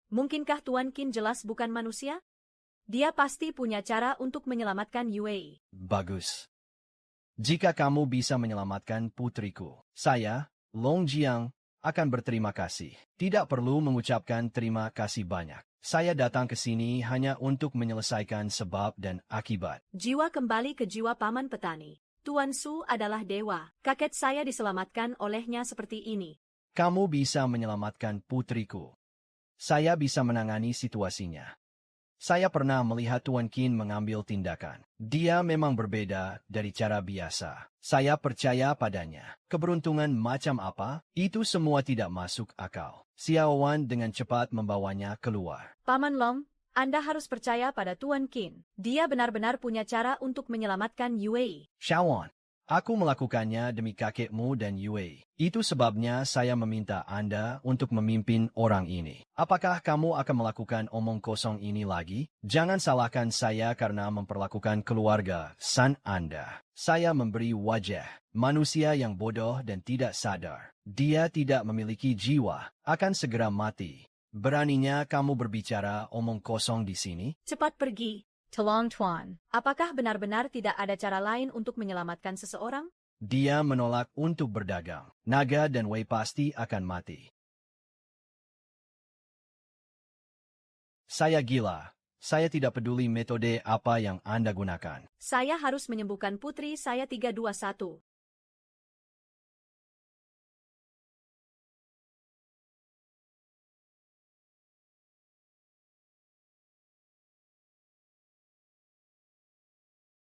Speaker 1: Mungkinkah Tuan Qin jelas bukan manusia? Dia pasti punya cara untuk menyelamatkan Yue.
Speaker 2: Bagus. Jika kamu bisa menyelamatkan putriku, saya, Long Jiang, akan berterima kasih. Tidak perlu mengucapkan terima kasih banyak. Saya datang ke sini hanya untuk menyelesaikan sebab dan akibat.
Speaker 1: Jiwa kembali ke jiwa paman petani. Tuan Su adalah dewa. Kakek saya diselamatkan olehnya seperti ini.
Speaker 2: Kamu bisa menyelamatkan putriku. Saya bisa menangani situasinya. Saya pernah melihat Tuan Qin mengambil tindakan. Dia memang berbeda dari cara biasa. Saya percaya padanya. Keberuntungan macam apa? Itu semua tidak masuk akal. Xiaowan dengan cepat membawanya keluar.
Speaker 1: Paman Long, Anda harus percaya pada Tuan Qin. Dia benar-benar punya cara untuk menyelamatkan Yue.
Speaker 2: Xiaowan, aku melakukannya demi kakekmu dan Yue. Itu sebabnya saya meminta Anda untuk memimpin orang ini. Apakah kamu akan melakukan omong kosong ini lagi? Jangan salahkan saya karena memperlakukan keluarga San Anda. Saya memberi wajah manusia yang bodoh dan tidak sadar. Dia tidak memiliki jiwa, akan segera mati. Beraninya kamu berbicara omong kosong di sini?
Speaker 1: Cepat pergi.
Speaker 3: Talong Tuan.
Speaker 1: Apakah benar-benar tidak ada cara lain untuk menyelamatkan seseorang?
Speaker 2: Dia menolak untuk berdagang. Naga dan Wei pasti akan mati. Saya gila. Saya tidak peduli metode apa yang Anda gunakan.
Speaker 1: Saya harus menyembuhkan putri saya 321.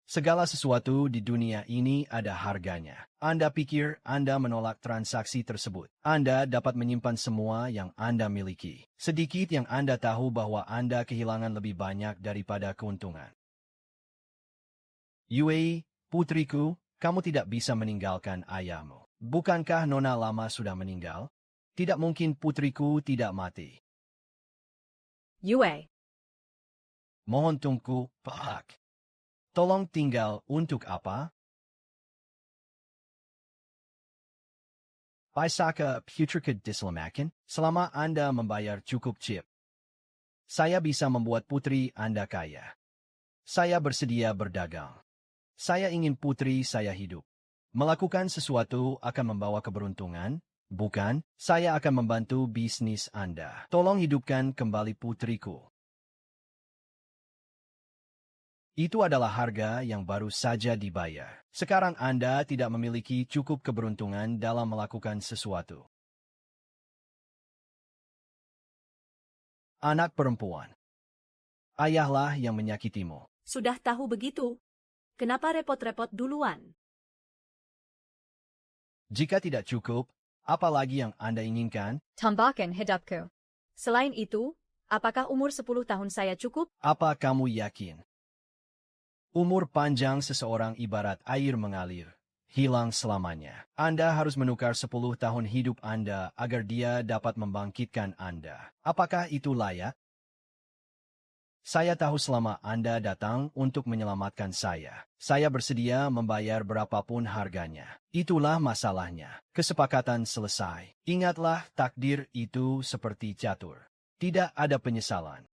Speaker 2: Segala sesuatu di dunia ini ada harganya. Anda pikir Anda menolak transaksi tersebut. Anda dapat menyimpan semua yang Anda miliki. Sedikit yang Anda tahu bahwa Anda kehilangan lebih banyak daripada keuntungan. Yue, putriku, kamu tidak bisa meninggalkan ayahmu. Bukankah Nona lama sudah meninggal? Tidak mungkin putriku tidak mati.
Speaker 1: Yue.
Speaker 2: Mohon tunggu, Pak. Tolong tinggal untuk apa? Paisaka Putrika diselamatkan selama Anda membayar cukup chip. Saya bisa membuat putri Anda kaya. Saya bersedia berdagang. Saya ingin putri saya hidup. Melakukan sesuatu akan membawa keberuntungan, bukan? Saya akan membantu bisnis Anda. Tolong hidupkan kembali putriku. Itu adalah harga yang baru saja dibayar. Sekarang Anda tidak memiliki cukup keberuntungan dalam melakukan sesuatu. Anak perempuan. Ayahlah yang menyakitimu.
Speaker 1: Sudah tahu begitu. Kenapa repot-repot duluan?
Speaker 2: Jika tidak cukup, apa lagi yang Anda inginkan?
Speaker 3: Tambakan hidupku.
Speaker 1: Selain itu, apakah umur 10 tahun saya cukup?
Speaker 2: Apa kamu yakin? Umur panjang seseorang ibarat air mengalir, hilang selamanya. Anda harus menukar 10 tahun hidup Anda agar dia dapat membangkitkan Anda. Apakah itu layak? Saya tahu selama Anda datang untuk menyelamatkan saya. Saya bersedia membayar berapapun harganya. Itulah masalahnya. Kesepakatan selesai. Ingatlah, takdir itu seperti catur. Tidak ada penyesalan.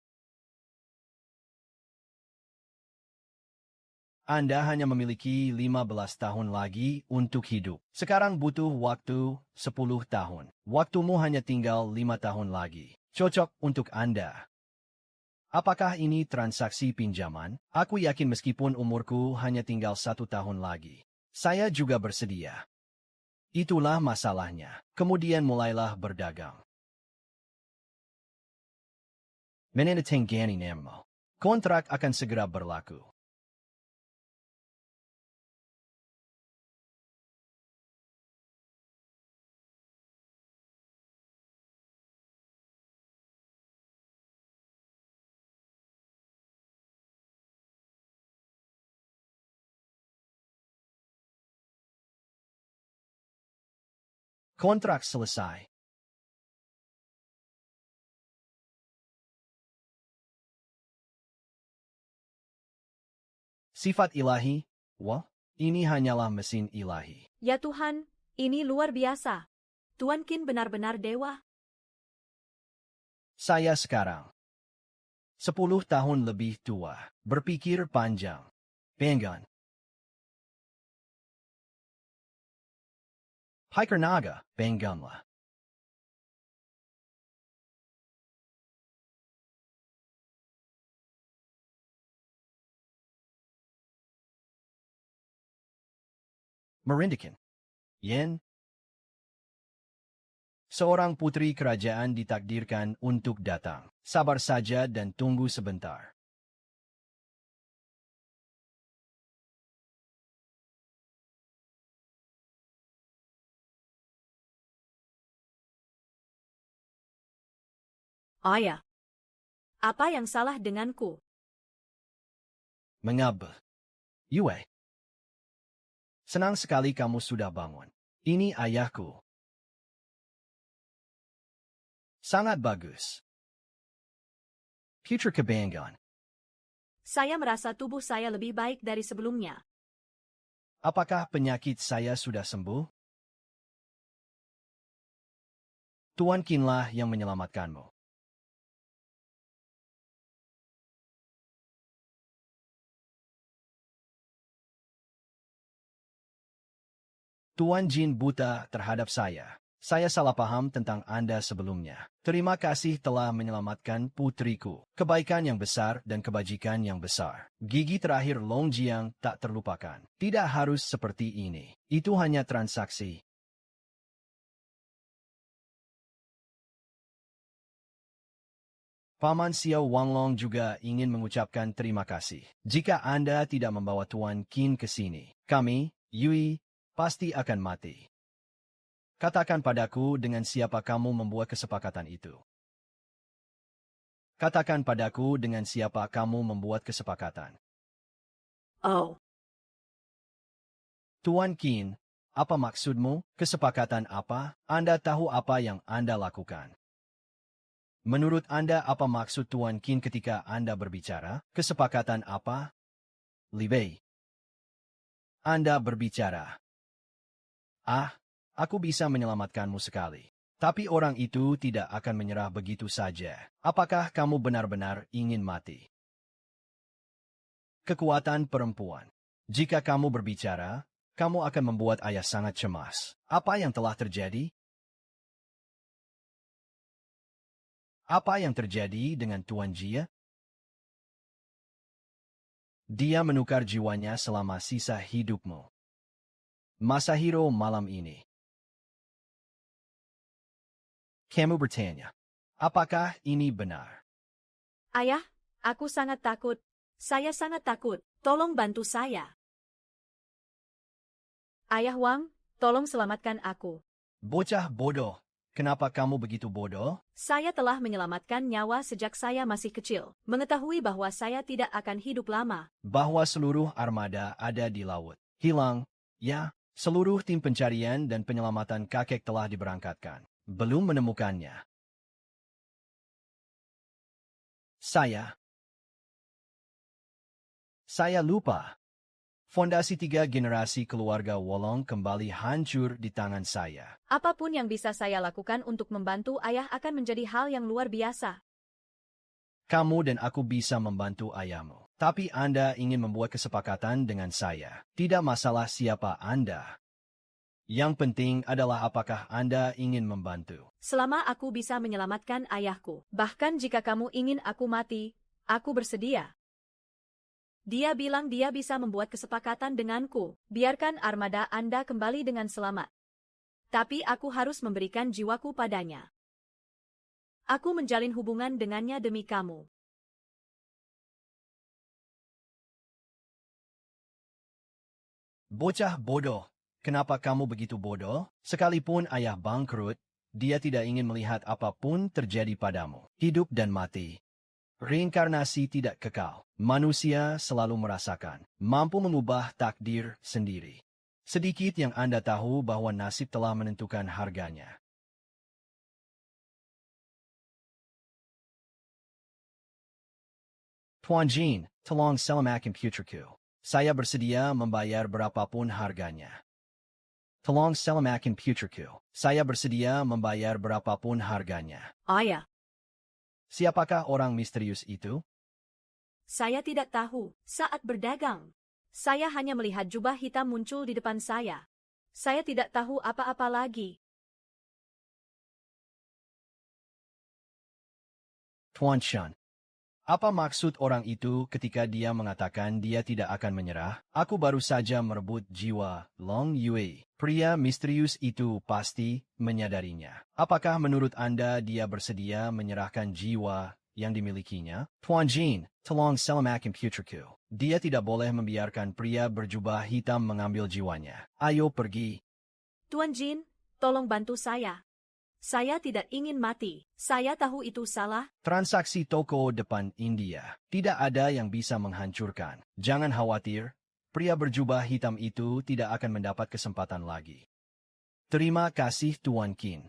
Speaker 2: Anda hanya memiliki 15 tahun lagi untuk hidup. Sekarang butuh waktu 10 tahun. Waktumu hanya tinggal 5 tahun lagi. Cocok untuk Anda. Apakah ini transaksi pinjaman? Aku yakin meskipun umurku hanya tinggal 1 tahun lagi. Saya juga bersedia. Itulah masalahnya. Kemudian mulailah berdagang. Menandatangani nemo. Kontrak akan segera berlaku. Kontrak selesai. Sifat ilahi, wah, ini hanyalah mesin ilahi.
Speaker 1: Ya Tuhan, ini luar biasa. Tuan Qin benar-benar dewa.
Speaker 2: Saya sekarang 10 tahun lebih tua, berpikir panjang. Penggan. Hiker naga, pengganlah. Merindikan. Yen. Seorang putri kerajaan ditakdirkan untuk datang. Sabar saja dan tunggu sebentar.
Speaker 1: Ayah. Apa yang salah denganku?
Speaker 2: Mengapa? Yue. Senang sekali kamu sudah bangun. Ini ayahku. Sangat bagus. Future kebanggaan.
Speaker 1: Saya merasa tubuh saya lebih baik dari sebelumnya.
Speaker 2: Apakah penyakit saya sudah sembuh? Tuan Qinlah yang menyelamatkanmu. Tuan Jin buta terhadap saya. Saya salah paham tentang Anda sebelumnya. Terima kasih telah menyelamatkan putriku. Kebaikan yang besar dan kebajikan yang besar. Gigi terakhir Long Jiang tak terlupakan. Tidak harus seperti ini. Itu hanya transaksi. Paman Xiao Wanglong juga ingin mengucapkan terima kasih. Jika Anda tidak membawa Tuan Qin ke sini, kami, Yui, pasti akan mati. Katakan padaku dengan siapa kamu membuat kesepakatan itu. Katakan padaku dengan siapa kamu membuat kesepakatan.
Speaker 1: Oh,
Speaker 2: Tuan Qin, apa maksudmu? Kesepakatan apa? Anda tahu apa yang Anda lakukan. Menurut Anda apa maksud Tuan Qin ketika Anda berbicara? Kesepakatan apa? Li Bei. Anda berbicara. Aku bisa menyelamatkanmu sekali. Tapi orang itu tidak akan menyerah begitu saja. Apakah kamu benar-benar ingin mati? Kekuatan perempuan. Jika kamu berbicara, kamu akan membuat ayah sangat cemas. Apa yang telah terjadi? Apa yang terjadi dengan Tuan Jia? Dia menukar jiwanya selama sisa hidupmu. Masahiro malam ini. Kamu bertanya, apakah ini benar?
Speaker 1: Ayah, aku sangat takut. Saya sangat takut. Tolong bantu saya. Ayah Wang, tolong selamatkan aku.
Speaker 2: Bocah bodoh, kenapa kamu begitu bodoh?
Speaker 1: Saya telah menyelamatkan nyawa sejak saya masih kecil. Mengetahui bahwa saya tidak akan hidup lama.
Speaker 2: Bahwa seluruh armada ada di laut. Hilang, ya, seluruh tim pencarian dan penyelamatan kakek telah diberangkatkan. Belum menemukannya. Saya lupa. Fondasi 3 generasi keluarga Wolong kembali hancur di tangan saya.
Speaker 1: Apapun yang bisa saya lakukan untuk membantu ayah akan menjadi hal yang luar biasa.
Speaker 2: Kamu dan aku bisa membantu ayahmu. Tapi Anda ingin membuat kesepakatan dengan saya. Tidak masalah siapa Anda. Yang penting adalah apakah Anda ingin membantu.
Speaker 1: Selama aku bisa menyelamatkan ayahku. Bahkan jika kamu ingin aku mati, aku bersedia. Dia bilang dia bisa membuat kesepakatan denganku. Biarkan armada Anda kembali dengan selamat. Tapi aku harus memberikan jiwaku padanya. Aku menjalin hubungan dengannya demi kamu.
Speaker 2: Bocah bodoh, kenapa kamu begitu bodoh? Sekalipun ayah bangkrut, dia tidak ingin melihat apapun terjadi padamu. Hidup dan mati. Reinkarnasi tidak kekal. Manusia selalu merasakan, mampu mengubah takdir sendiri. Sedikit yang Anda tahu bahwa nasib telah menentukan harganya. Tuan Jin, tolong selamatkan putriku. Saya bersedia membayar berapapun harganya. Tolong selamatkan putriku. Saya bersedia membayar berapapun harganya.
Speaker 1: Ayah,
Speaker 2: Siapakah orang misterius itu?
Speaker 1: saya tidak tahu. Saat berdagang, saya hanya melihat jubah hitam muncul di depan saya. Saya tidak tahu apa-apa lagi.
Speaker 2: Tuan Shan. Apa maksud orang itu ketika dia mengatakan dia tidak akan menyerah? Aku baru saja merebut jiwa Long Yue. Pria misterius itu pasti menyadarinya. Apakah menurut Anda dia bersedia menyerahkan jiwa yang dimilikinya? Tuan Jin, tolong selamatkan putriku. Dia tidak boleh membiarkan pria berjubah hitam mengambil jiwanya. Ayo pergi.
Speaker 1: Tuan Jin, tolong bantu saya. Saya tidak ingin mati. Saya tahu itu salah.
Speaker 2: Transaksi toko depan India. Tidak ada yang bisa menghancurkan. Jangan khawatir, pria berjubah hitam itu tidak akan mendapat kesempatan lagi. Terima kasih Tuan Qin.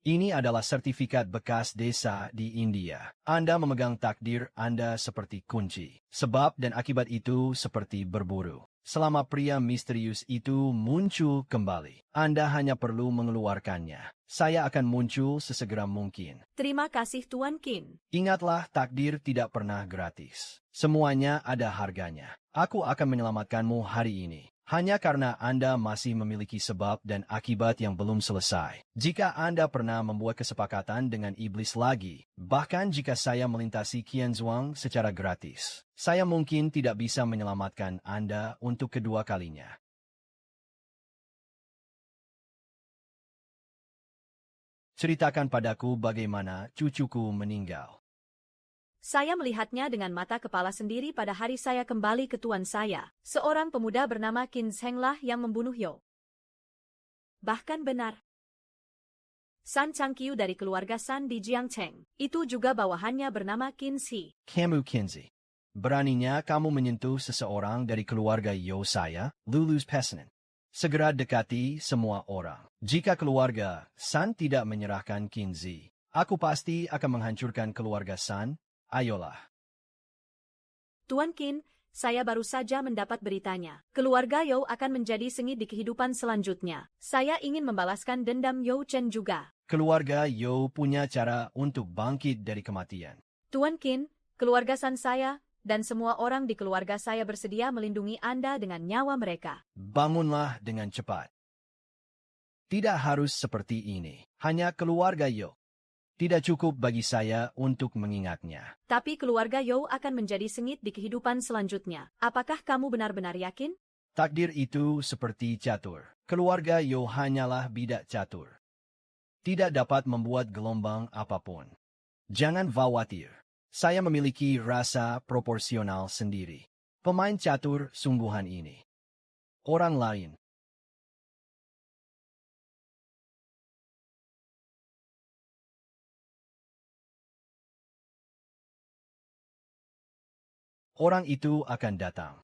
Speaker 2: Ini adalah sertifikat bekas desa di India. Anda memegang takdir Anda seperti kunci. Sebab dan akibat itu seperti berburu. Selama pria misterius itu muncul kembali, Anda hanya perlu mengeluarkannya. Saya akan muncul sesegera mungkin.
Speaker 1: Terima kasih Tuan Qin.
Speaker 2: Ingatlah, takdir tidak pernah gratis. Semuanya ada harganya. Aku akan menyelamatkanmu hari ini. Hanya karena Anda masih memiliki sebab dan akibat yang belum selesai. Jika Anda pernah membuat kesepakatan dengan iblis lagi, bahkan jika saya melintasi Qianzhuang secara gratis, saya mungkin tidak bisa menyelamatkan Anda untuk kedua kalinya. Ceritakan padaku bagaimana cucuku meninggal.
Speaker 1: Saya melihatnya dengan mata kepala sendiri pada hari saya kembali ke tuan saya. Seorang pemuda bernama Qin Zheng lah yang membunuh Yo. Bahkan benar. San Changqiu dari keluarga San di Jiangcheng. Itu juga bawahannya bernama Qin Xi.
Speaker 2: Kamu Kinzi. Beraninya kamu menyentuh seseorang dari keluarga Yo saya, lulus pesanan. Segera dekati semua orang. Jika keluarga San tidak menyerahkan Kinzi, aku pasti akan menghancurkan keluarga San. Ayolah.
Speaker 1: Tuan Qin, saya baru saja mendapat beritanya. Keluarga Yo akan menjadi sengit di kehidupan selanjutnya. Saya ingin membalaskan dendam Yo Chen juga.
Speaker 2: Keluarga Yo punya cara untuk bangkit dari kematian.
Speaker 1: Tuan Qin, keluarga San saya, dan semua orang di keluarga saya bersedia melindungi Anda dengan nyawa mereka.
Speaker 2: Bangunlah dengan cepat. Tidak harus seperti ini. Hanya keluarga Yo. Tidak cukup bagi saya untuk mengingatnya.
Speaker 1: Tapi keluarga Yo akan menjadi sengit di kehidupan selanjutnya. Apakah kamu benar-benar yakin?
Speaker 2: Takdir itu seperti catur. Keluarga Yo hanyalah bidak catur. Tidak dapat membuat gelombang apapun. Jangan khawatir. Saya memiliki rasa proporsional sendiri. Pemain catur sungguhan ini. Orang lain. Orang itu akan datang.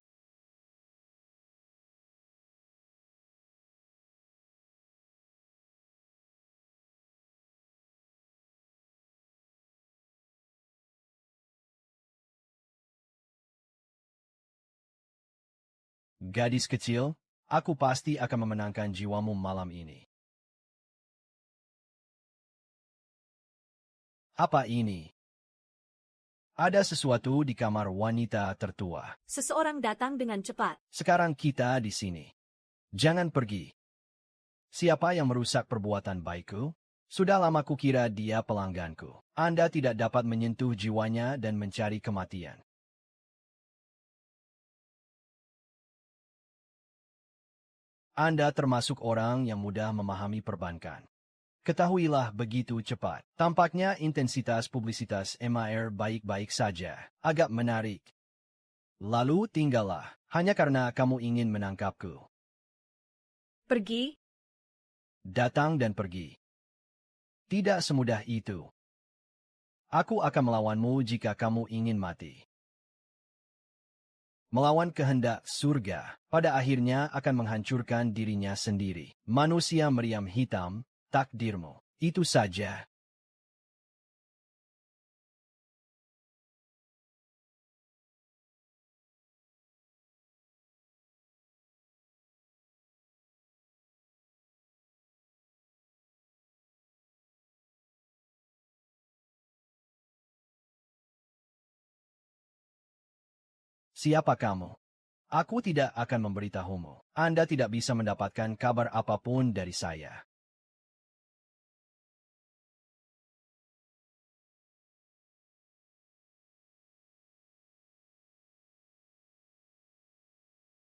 Speaker 2: Gadis kecil, aku pasti akan memenangkan jiwamu malam ini. Apa ini? Ada sesuatu di kamar wanita tertua.
Speaker 1: Seseorang datang dengan cepat.
Speaker 2: Sekarang kita di sini. Jangan pergi. Siapa yang merusak perbuatan baikku? Sudah lama kukira dia pelangganku. Anda tidak dapat menyentuh jiwanya dan mencari kematian. Anda termasuk orang yang mudah memahami perbankan. Ketahuilah begitu cepat. Tampaknya intensitas publisitas MAR baik-baik saja. Agak menarik. Lalu tinggallah, hanya karena kamu ingin menangkapku.
Speaker 1: Pergi?
Speaker 2: Datang dan pergi. Tidak semudah itu. Aku akan melawanmu jika kamu ingin mati. Melawan kehendak surga, pada akhirnya akan menghancurkan dirinya sendiri. Manusia meriam hitam, takdirmu. Itu saja. Siapa kamu? Aku tidak akan memberitahumu. Anda tidak bisa mendapatkan kabar apapun dari saya.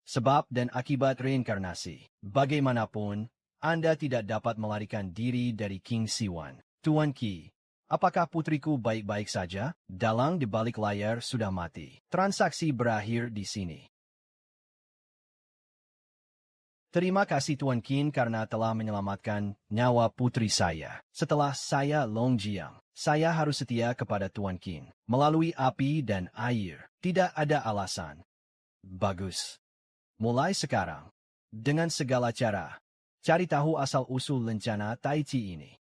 Speaker 2: Sebab dan akibat reinkarnasi. Bagaimanapun, Anda tidak dapat melarikan diri dari King Siwan. Tuan Qi, apakah putriku baik-baik saja? Dalang di balik layar sudah mati. Transaksi berakhir di sini. Terima kasih Tuan Qin karena telah menyelamatkan nyawa putri saya. Setelah saya Longjiang, saya harus setia kepada Tuan Qin. Melalui api dan air, tidak ada alasan. Bagus. Mulai sekarang, dengan segala cara, cari tahu asal-usul lencana Tai Chi ini.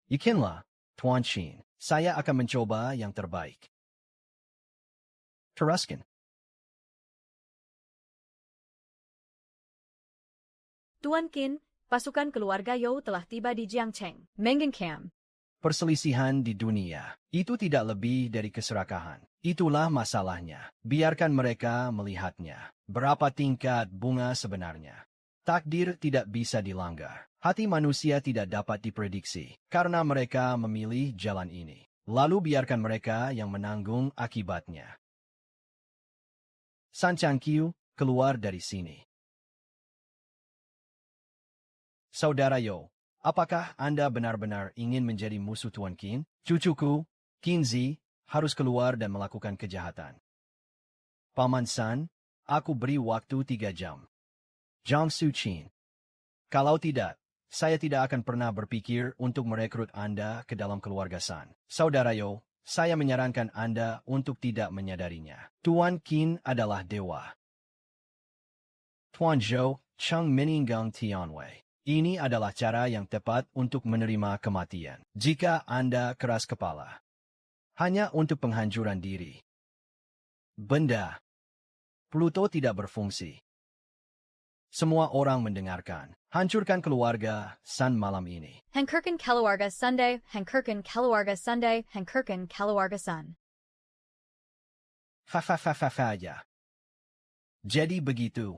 Speaker 2: Yakinlah, Tuan Qin, saya akan mencoba yang terbaik. Teruskan.
Speaker 1: Tuan Qin, pasukan keluarga Yo telah tiba di Jiangcheng.
Speaker 3: Mengenkam.
Speaker 2: Perselisihan di dunia, itu tidak lebih dari keserakahan. Itulah masalahnya. Biarkan mereka melihatnya. Berapa tingkat bunga sebenarnya? Takdir tidak bisa dilanggar. Hati manusia tidak dapat diprediksi, karena mereka memilih jalan ini. Lalu biarkan mereka yang menanggung akibatnya. San Changqiu, keluar dari sini. Saudara Yo, apakah Anda benar-benar ingin menjadi musuh Tuan Qin? Cucuku, Qin Zi, harus keluar dan melakukan kejahatan. Paman San, aku beri waktu 3 jam. Jiang Su Qin. Kalau tidak, saya tidak akan pernah berpikir untuk merekrut Anda ke dalam keluarga San. Saudara Yo, saya menyarankan Anda untuk tidak menyadarinya. Tuan Qin adalah dewa. Tuan Zhou, Cheng Meninggang Tianwei. Ini adalah cara yang tepat untuk menerima kematian. Jika Anda keras kepala, hanya untuk penghancuran diri. Benda. Pluto tidak berfungsi. Semua orang mendengarkan. Hancurkan keluarga San malam ini.
Speaker 3: Hancurkan keluarga Sunday, hancurkan keluarga Sunday, hancurkan keluarga Sun.
Speaker 2: Hahaha aja. Jadi begitu.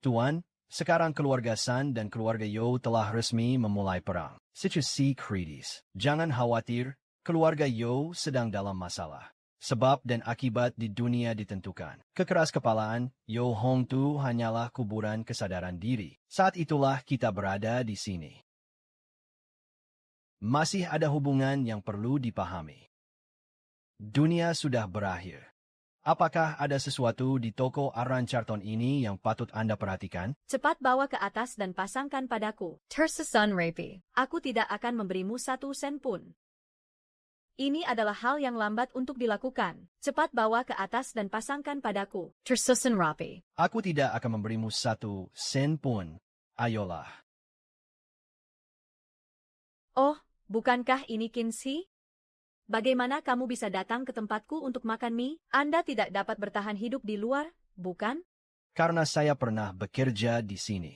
Speaker 2: Tuan, sekarang keluarga San dan keluarga Yo telah resmi memulai perang. Situasi kritis. Jangan khawatir, keluarga Yo sedang dalam masalah. Sebab dan akibat di dunia ditentukan. Kekeraskepalaan Yo Hong Tu hanyalah kuburan kesadaran diri. Saat itulah kita berada di sini. Masih ada hubungan yang perlu dipahami. Dunia sudah berakhir. Apakah ada sesuatu di toko Aran Charton ini yang patut Anda perhatikan?
Speaker 1: Cepat bawa ke atas dan pasangkan padaku.
Speaker 3: Tersa Sun Rapi.
Speaker 1: Aku tidak akan memberimu 1 sen pun. Ini adalah hal yang lambat untuk dilakukan. Cepat bawa ke atas dan pasangkan padaku.
Speaker 3: Tersa Sun Rapi.
Speaker 2: Aku tidak akan memberimu 1 sen pun. Ayolah.
Speaker 1: Oh, bukankah ini Kinsey? Bagaimana kamu bisa datang ke tempatku untuk makan mie? Anda tidak dapat bertahan hidup di luar, bukan?
Speaker 2: Karena saya pernah bekerja di sini.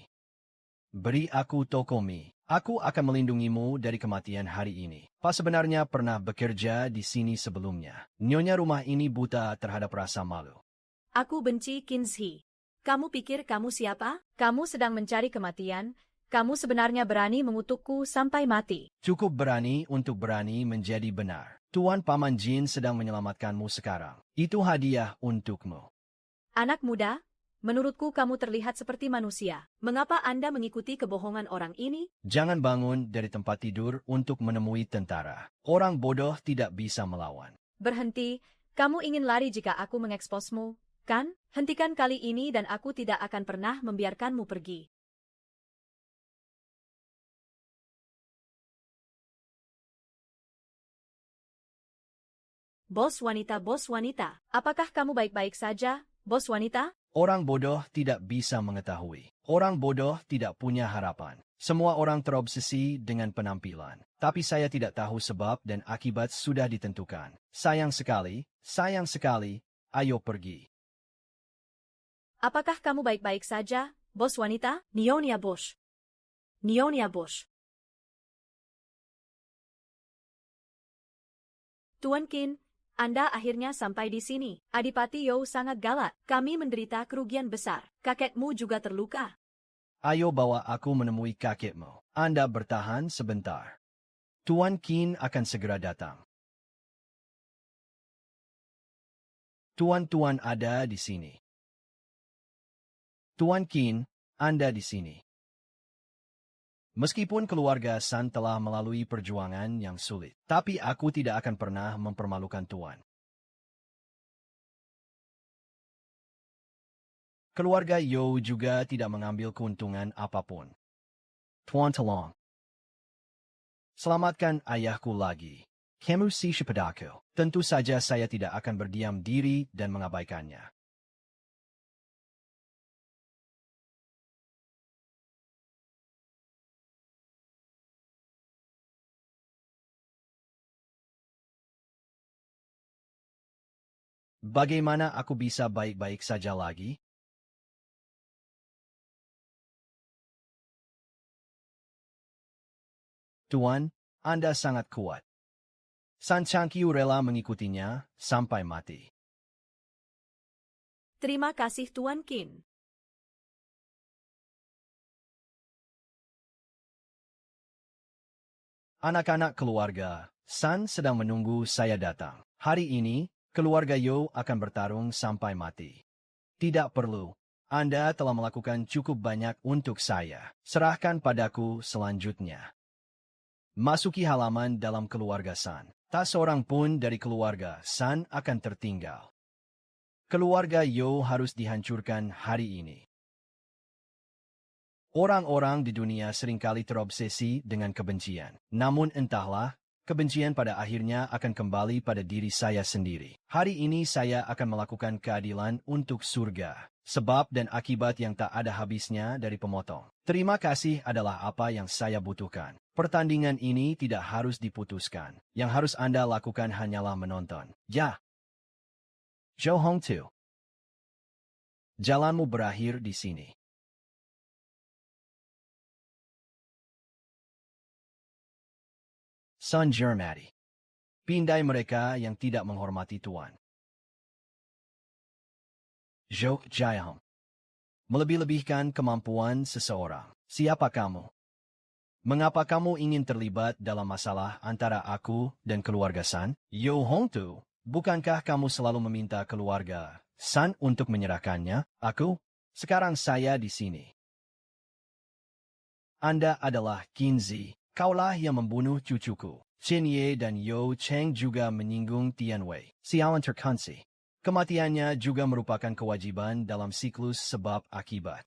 Speaker 2: Beri aku toko mie. Aku akan melindungimu dari kematian hari ini. Pak sebenarnya pernah bekerja di sini sebelumnya. Nyonya rumah ini buta terhadap rasa malu.
Speaker 1: Aku benci Kinsey. Kamu pikir kamu siapa?
Speaker 3: Kamu sedang mencari kematian. Kamu sebenarnya berani mengutukku sampai mati.
Speaker 2: Cukup berani untuk berani menjadi benar. Tuan Paman Jin sedang menyelamatkanmu sekarang. Itu hadiah untukmu.
Speaker 1: Anak muda, menurutku kamu terlihat seperti manusia. Mengapa Anda mengikuti kebohongan orang ini?
Speaker 2: Jangan bangun dari tempat tidur untuk menemui tentara. Orang bodoh tidak bisa melawan.
Speaker 1: Berhenti, kamu ingin lari jika aku mengeksposmu, kan? Hentikan kali ini dan aku tidak akan pernah membiarkanmu pergi. Bos wanita, apakah kamu baik-baik saja, bos wanita?
Speaker 2: Orang bodoh tidak bisa mengetahui. Orang bodoh tidak punya harapan. Semua orang terobsesi dengan penampilan. Tapi saya tidak tahu sebab dan akibat sudah ditentukan. Sayang sekali, ayo pergi.
Speaker 1: Apakah kamu baik-baik saja, bos wanita? Nyonya Bosch. Nyonya Bosch. Tuan Qin, Anda akhirnya sampai di sini. Adipati Yo sangat galak. Kami menderita kerugian besar. Kakekmu juga terluka.
Speaker 2: Ayo bawa aku menemui kakekmu. Anda bertahan sebentar. Tuan Qin akan segera datang. Tuan-tuan ada di sini. Tuan Qin, Anda di sini. Meskipun keluarga San telah melalui perjuangan yang sulit, tapi aku tidak akan pernah mempermalukan Tuan. Keluarga Yo juga tidak mengambil keuntungan apapun. Tuan tolong. Selamatkan ayahku lagi. Kamu siapa padaku? Tentu saja saya tidak akan berdiam diri dan mengabaikannya. Bagaimana aku bisa baik-baik saja lagi? Tuan, Anda sangat kuat. San Changqiu rela mengikutinya sampai mati.
Speaker 1: Terima kasih Tuan Qin.
Speaker 2: Anak-anak keluarga, San sedang menunggu saya datang. Hari ini, keluarga Yo akan bertarung sampai mati. Tidak perlu. Anda telah melakukan cukup banyak untuk saya. Serahkan padaku selanjutnya. Masuki halaman dalam keluarga San. Tak seorang pun dari keluarga San akan tertinggal. Keluarga Yo harus dihancurkan hari ini. Orang-orang di dunia seringkali terobsesi dengan kebencian. Namun entahlah, kebencian pada akhirnya akan kembali pada diri saya sendiri. Hari ini saya akan melakukan keadilan untuk surga. Sebab dan akibat yang tak ada habisnya dari pemotong. Terima kasih adalah apa yang saya butuhkan. Pertandingan ini tidak harus diputuskan. Yang harus Anda lakukan hanyalah menonton. Ya. Jo Hong Tu. Jalanmu berakhir di sini. Sun Germati. Pindai mereka yang tidak menghormati Tuan. Jok Jayaham. Melebih-lebihkan kemampuan seseorang. Siapa kamu? Mengapa kamu ingin terlibat dalam masalah antara aku dan keluarga San? Yo Hong Tu, bukankah kamu selalu meminta keluarga San untuk menyerahkannya? Aku? Sekarang saya di sini. Anda adalah Qinzi. Kaulah yang membunuh cucuku. Qin Ye dan Yo Cheng juga menyinggung Tian Wei. Sialan terkunci. Kematiannya juga merupakan kewajiban dalam siklus sebab akibat.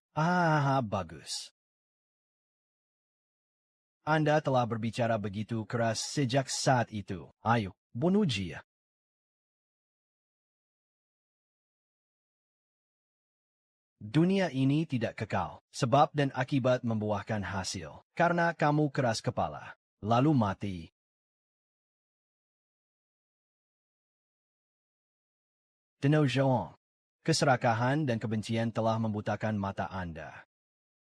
Speaker 2: Bagus. Anda telah berbicara begitu keras sejak saat itu. Ayo, bunuh dia. Dunia ini tidak kekal, sebab dan akibat membuahkan hasil. Karena kamu keras kepala, lalu mati. Deno Zhong. Keserakahan dan kebencian telah membutakan mata Anda.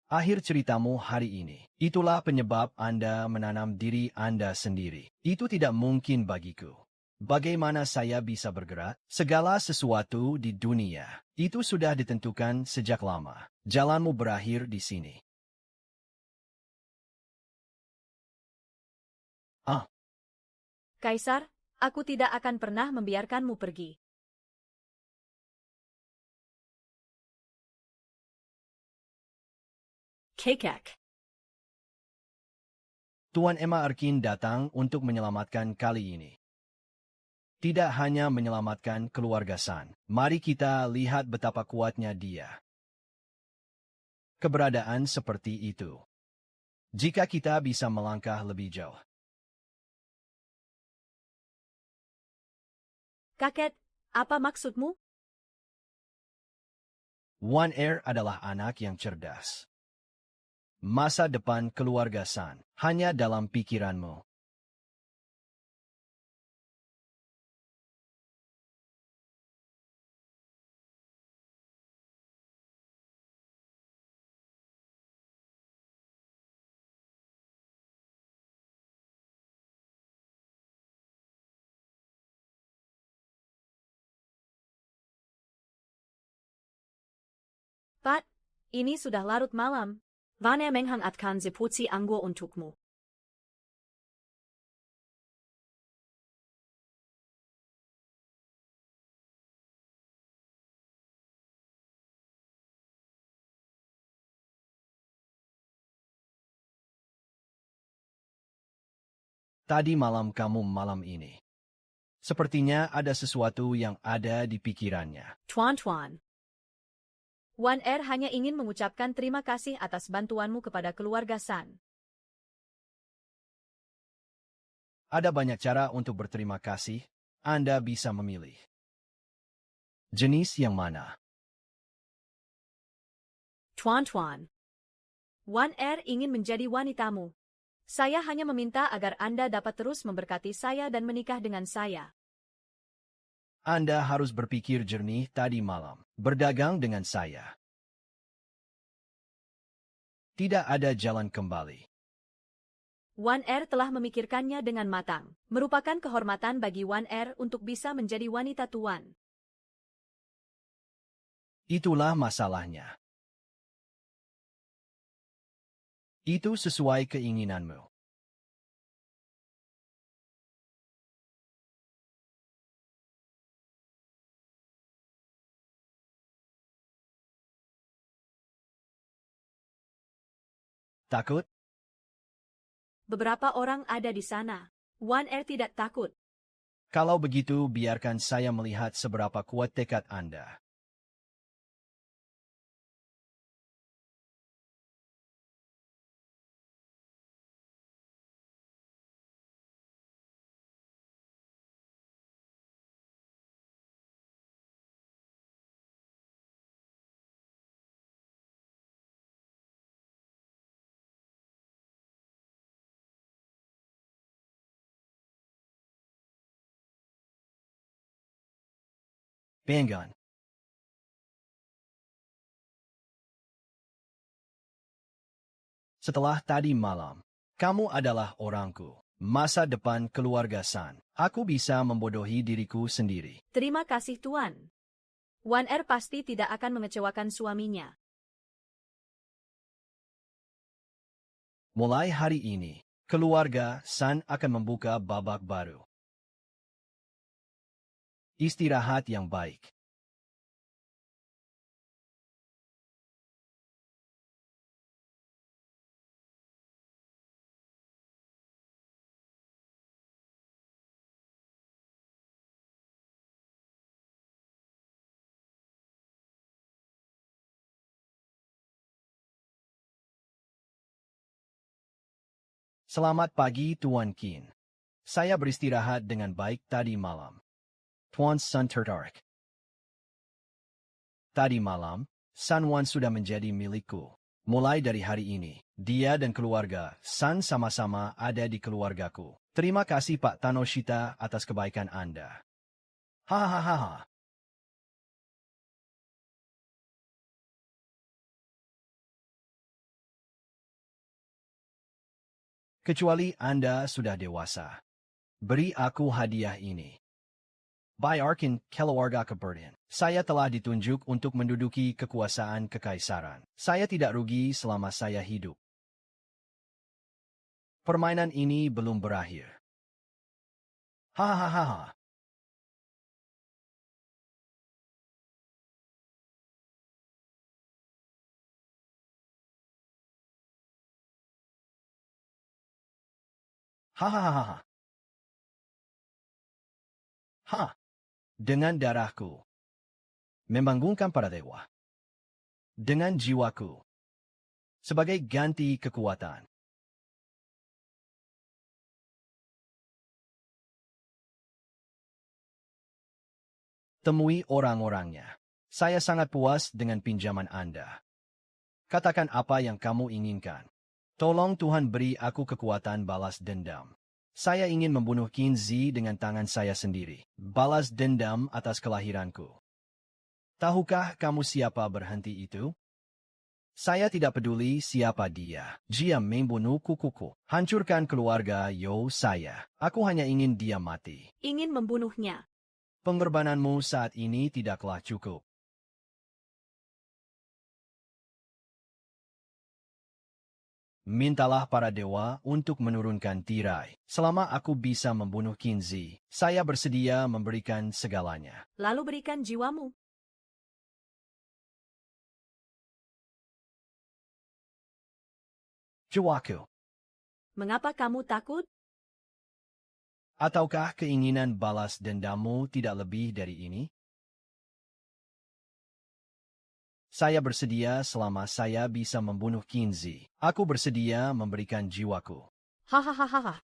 Speaker 2: Akhir ceritamu hari ini. Itulah penyebab Anda menanam diri Anda sendiri. Itu tidak mungkin bagiku. Bagaimana saya bisa bergerak? Segala sesuatu di dunia itu sudah ditentukan sejak lama. Jalanmu berakhir di sini.
Speaker 1: Kaisar, aku tidak akan pernah membiarkanmu pergi. Kekek.
Speaker 2: Tuan Emma Erkin datang untuk menyelamatkan kali ini. Tidak hanya menyelamatkan keluarga San. Mari kita lihat betapa kuatnya dia. Keberadaan seperti itu. Jika kita bisa melangkah lebih jauh.
Speaker 1: Kakek, apa maksudmu?
Speaker 2: Wan Er adalah anak yang cerdas. Masa depan keluarga San hanya dalam pikiranmu.
Speaker 1: Pat, ini sudah larut malam. Vane menghangatkan sepuci anggur untukmu.
Speaker 2: Tadi malam kamu malam ini. Sepertinya ada sesuatu yang ada di pikirannya.
Speaker 1: Tuan. Wan Er hanya ingin mengucapkan terima kasih atas bantuanmu kepada keluarga San.
Speaker 2: Ada banyak cara untuk berterima kasih. Anda bisa memilih. Jenis yang mana?
Speaker 1: Tuan. Wan Er ingin menjadi wanitamu. Saya hanya meminta agar Anda dapat terus memberkati saya dan menikah dengan saya.
Speaker 2: Anda harus berpikir jernih tadi malam. Berdagang dengan saya. Tidak ada jalan kembali.
Speaker 1: Wan Er telah memikirkannya dengan matang. Merupakan kehormatan bagi Wan Er untuk bisa menjadi wanita tuan.
Speaker 2: Itulah masalahnya. Itu sesuai keinginanmu. Takut?
Speaker 1: Beberapa orang ada di sana. Wan Er tidak takut.
Speaker 2: Kalau begitu, biarkan saya melihat seberapa kuat tekad Anda. Banggan. Setelah tadi malam, kamu adalah orangku. Masa depan keluarga San. Aku bisa membodohi diriku sendiri.
Speaker 1: Terima kasih Tuan. Wan pasti tidak akan mengecewakan suaminya.
Speaker 2: Mulai hari ini, keluarga San akan membuka babak baru. Istirahat yang baik. Selamat pagi Tuan Qin. Saya beristirahat dengan baik tadi malam. Tuan Sun tertarik. Tadi malam, San Wan sudah menjadi milikku. Mulai dari hari ini, dia dan keluarga San sama-sama ada di keluargaku. Terima kasih Pak Tanoshita atas kebaikan Anda. Hahaha. Kecuali Anda sudah dewasa. Beri aku hadiah ini. Bayarkin keluarga keberdian. Saya telah ditunjuk untuk menduduki kekuasaan kekaisaran. Saya tidak rugi selama saya hidup. Permainan ini belum berakhir. Hahaha. Hahaha. Ha. Dengan darahku. Membangunkan para dewa. Dengan jiwaku. Sebagai ganti kekuatan. Temui orang-orangnya. Saya sangat puas dengan pinjaman Anda. Katakan apa yang kamu inginkan. Tolong Tuhan beri aku kekuatan balas dendam. Saya ingin membunuh Qin Zi dengan tangan saya sendiri. Balas dendam atas kelahiranku. Tahukah kamu siapa berhenti itu? Saya tidak peduli siapa dia. Dia membunuh kukuku. Hancurkan keluarga Yo saya. Aku hanya ingin dia mati.
Speaker 1: Ingin membunuhnya.
Speaker 2: Pengorbananmu saat ini tidaklah cukup. Mintalah para dewa untuk menurunkan tirai. Selama aku bisa membunuh Qin Zi, saya bersedia memberikan segalanya.
Speaker 1: Lalu berikan jiwamu.
Speaker 2: Jiwaku.
Speaker 1: Mengapa kamu takut?
Speaker 2: Ataukah keinginan balas dendammu tidak lebih dari ini? Saya bersedia selama saya bisa membunuh Qin Zi. Aku bersedia memberikan jiwaku.
Speaker 1: Hahaha.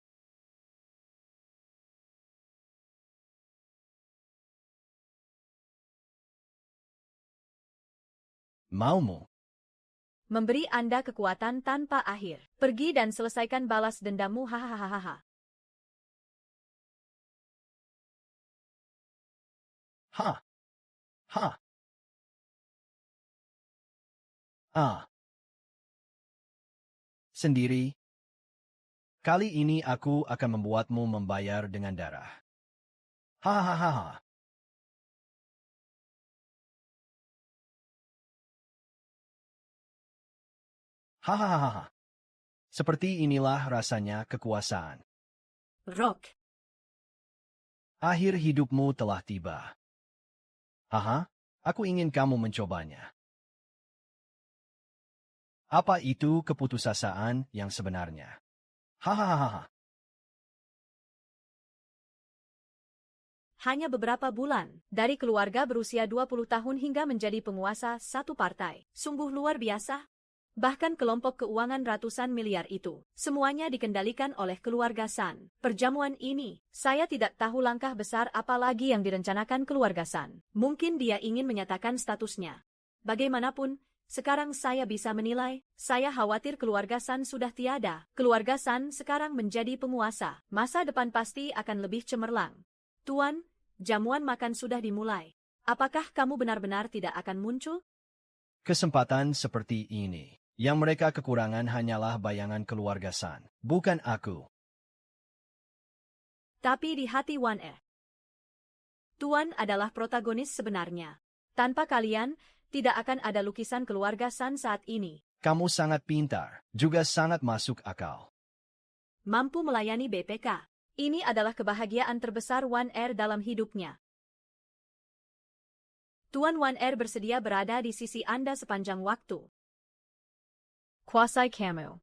Speaker 2: Maumu?
Speaker 1: Memberi Anda kekuatan tanpa akhir. Pergi dan selesaikan balas dendammu. Hahaha.
Speaker 2: Ha. Ha. Ah. Sendiri. Kali ini aku akan membuatmu membayar dengan darah. Hahaha. Hahaha. Seperti inilah rasanya kekuasaan.
Speaker 1: Rock.
Speaker 2: Akhir hidupmu telah tiba. Haha, aku ingin kamu mencobanya. Apa itu keputusasaan yang sebenarnya? Hahaha.
Speaker 1: Hanya beberapa bulan, dari keluarga berusia 20 tahun hingga menjadi penguasa satu partai. Sungguh luar biasa. Bahkan kelompok keuangan ratusan miliar itu, semuanya dikendalikan oleh keluarga San. Perjamuan ini, saya tidak tahu langkah besar apa lagi yang direncanakan keluarga San. Mungkin dia ingin menyatakan statusnya. Bagaimanapun, sekarang saya bisa menilai, saya khawatir keluarga San sudah tiada. Keluarga San sekarang menjadi penguasa. Masa depan pasti akan lebih cemerlang. Tuan, jamuan makan sudah dimulai. Apakah kamu benar-benar tidak akan muncul?
Speaker 2: Kesempatan seperti ini Yang mereka kekurangan hanyalah bayangan keluarga San, bukan aku.
Speaker 1: Tapi di hati Wan Tuan adalah protagonis sebenarnya. Tanpa kalian, tidak akan ada lukisan keluarga San saat ini.
Speaker 2: Kamu sangat pintar, juga sangat masuk akal.
Speaker 1: Mampu melayani BPK. Ini adalah kebahagiaan terbesar Wan dalam hidupnya. Tuan Wan bersedia berada di sisi Anda sepanjang waktu.
Speaker 3: Kwasai Kamu.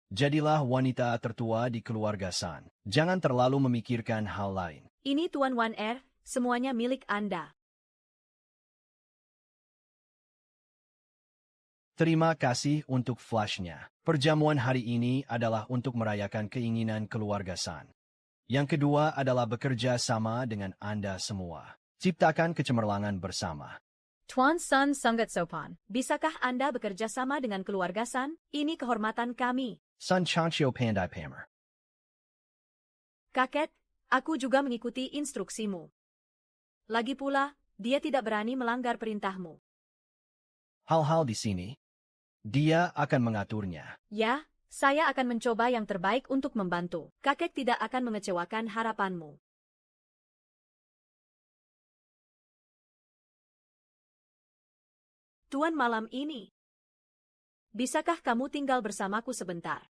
Speaker 2: Jadilah wanita tertua di keluarga San. Jangan terlalu memikirkan hal lain.
Speaker 1: Ini Tuan Wan semuanya milik Anda.
Speaker 2: Terima kasih untuk flashnya. Perjamuan hari ini adalah untuk merayakan keinginan keluarga San. Yang kedua adalah bekerja sama dengan Anda semua. Ciptakan kecemerlangan bersama.
Speaker 3: Tuan Sun Sungat Sopan.
Speaker 1: Bisakah Anda bekerja sama dengan keluarga San? Ini kehormatan kami.
Speaker 2: Sun Chancho Pandai Pamer.
Speaker 1: Kakek, aku juga mengikuti instruksimu. Lagi pula, dia tidak berani melanggar perintahmu.
Speaker 2: Hal-hal di sini, dia akan mengaturnya.
Speaker 1: Ya, saya akan mencoba yang terbaik untuk membantu. Kakek tidak akan mengecewakan harapanmu. Tuan malam ini, bisakah kamu tinggal bersamaku sebentar?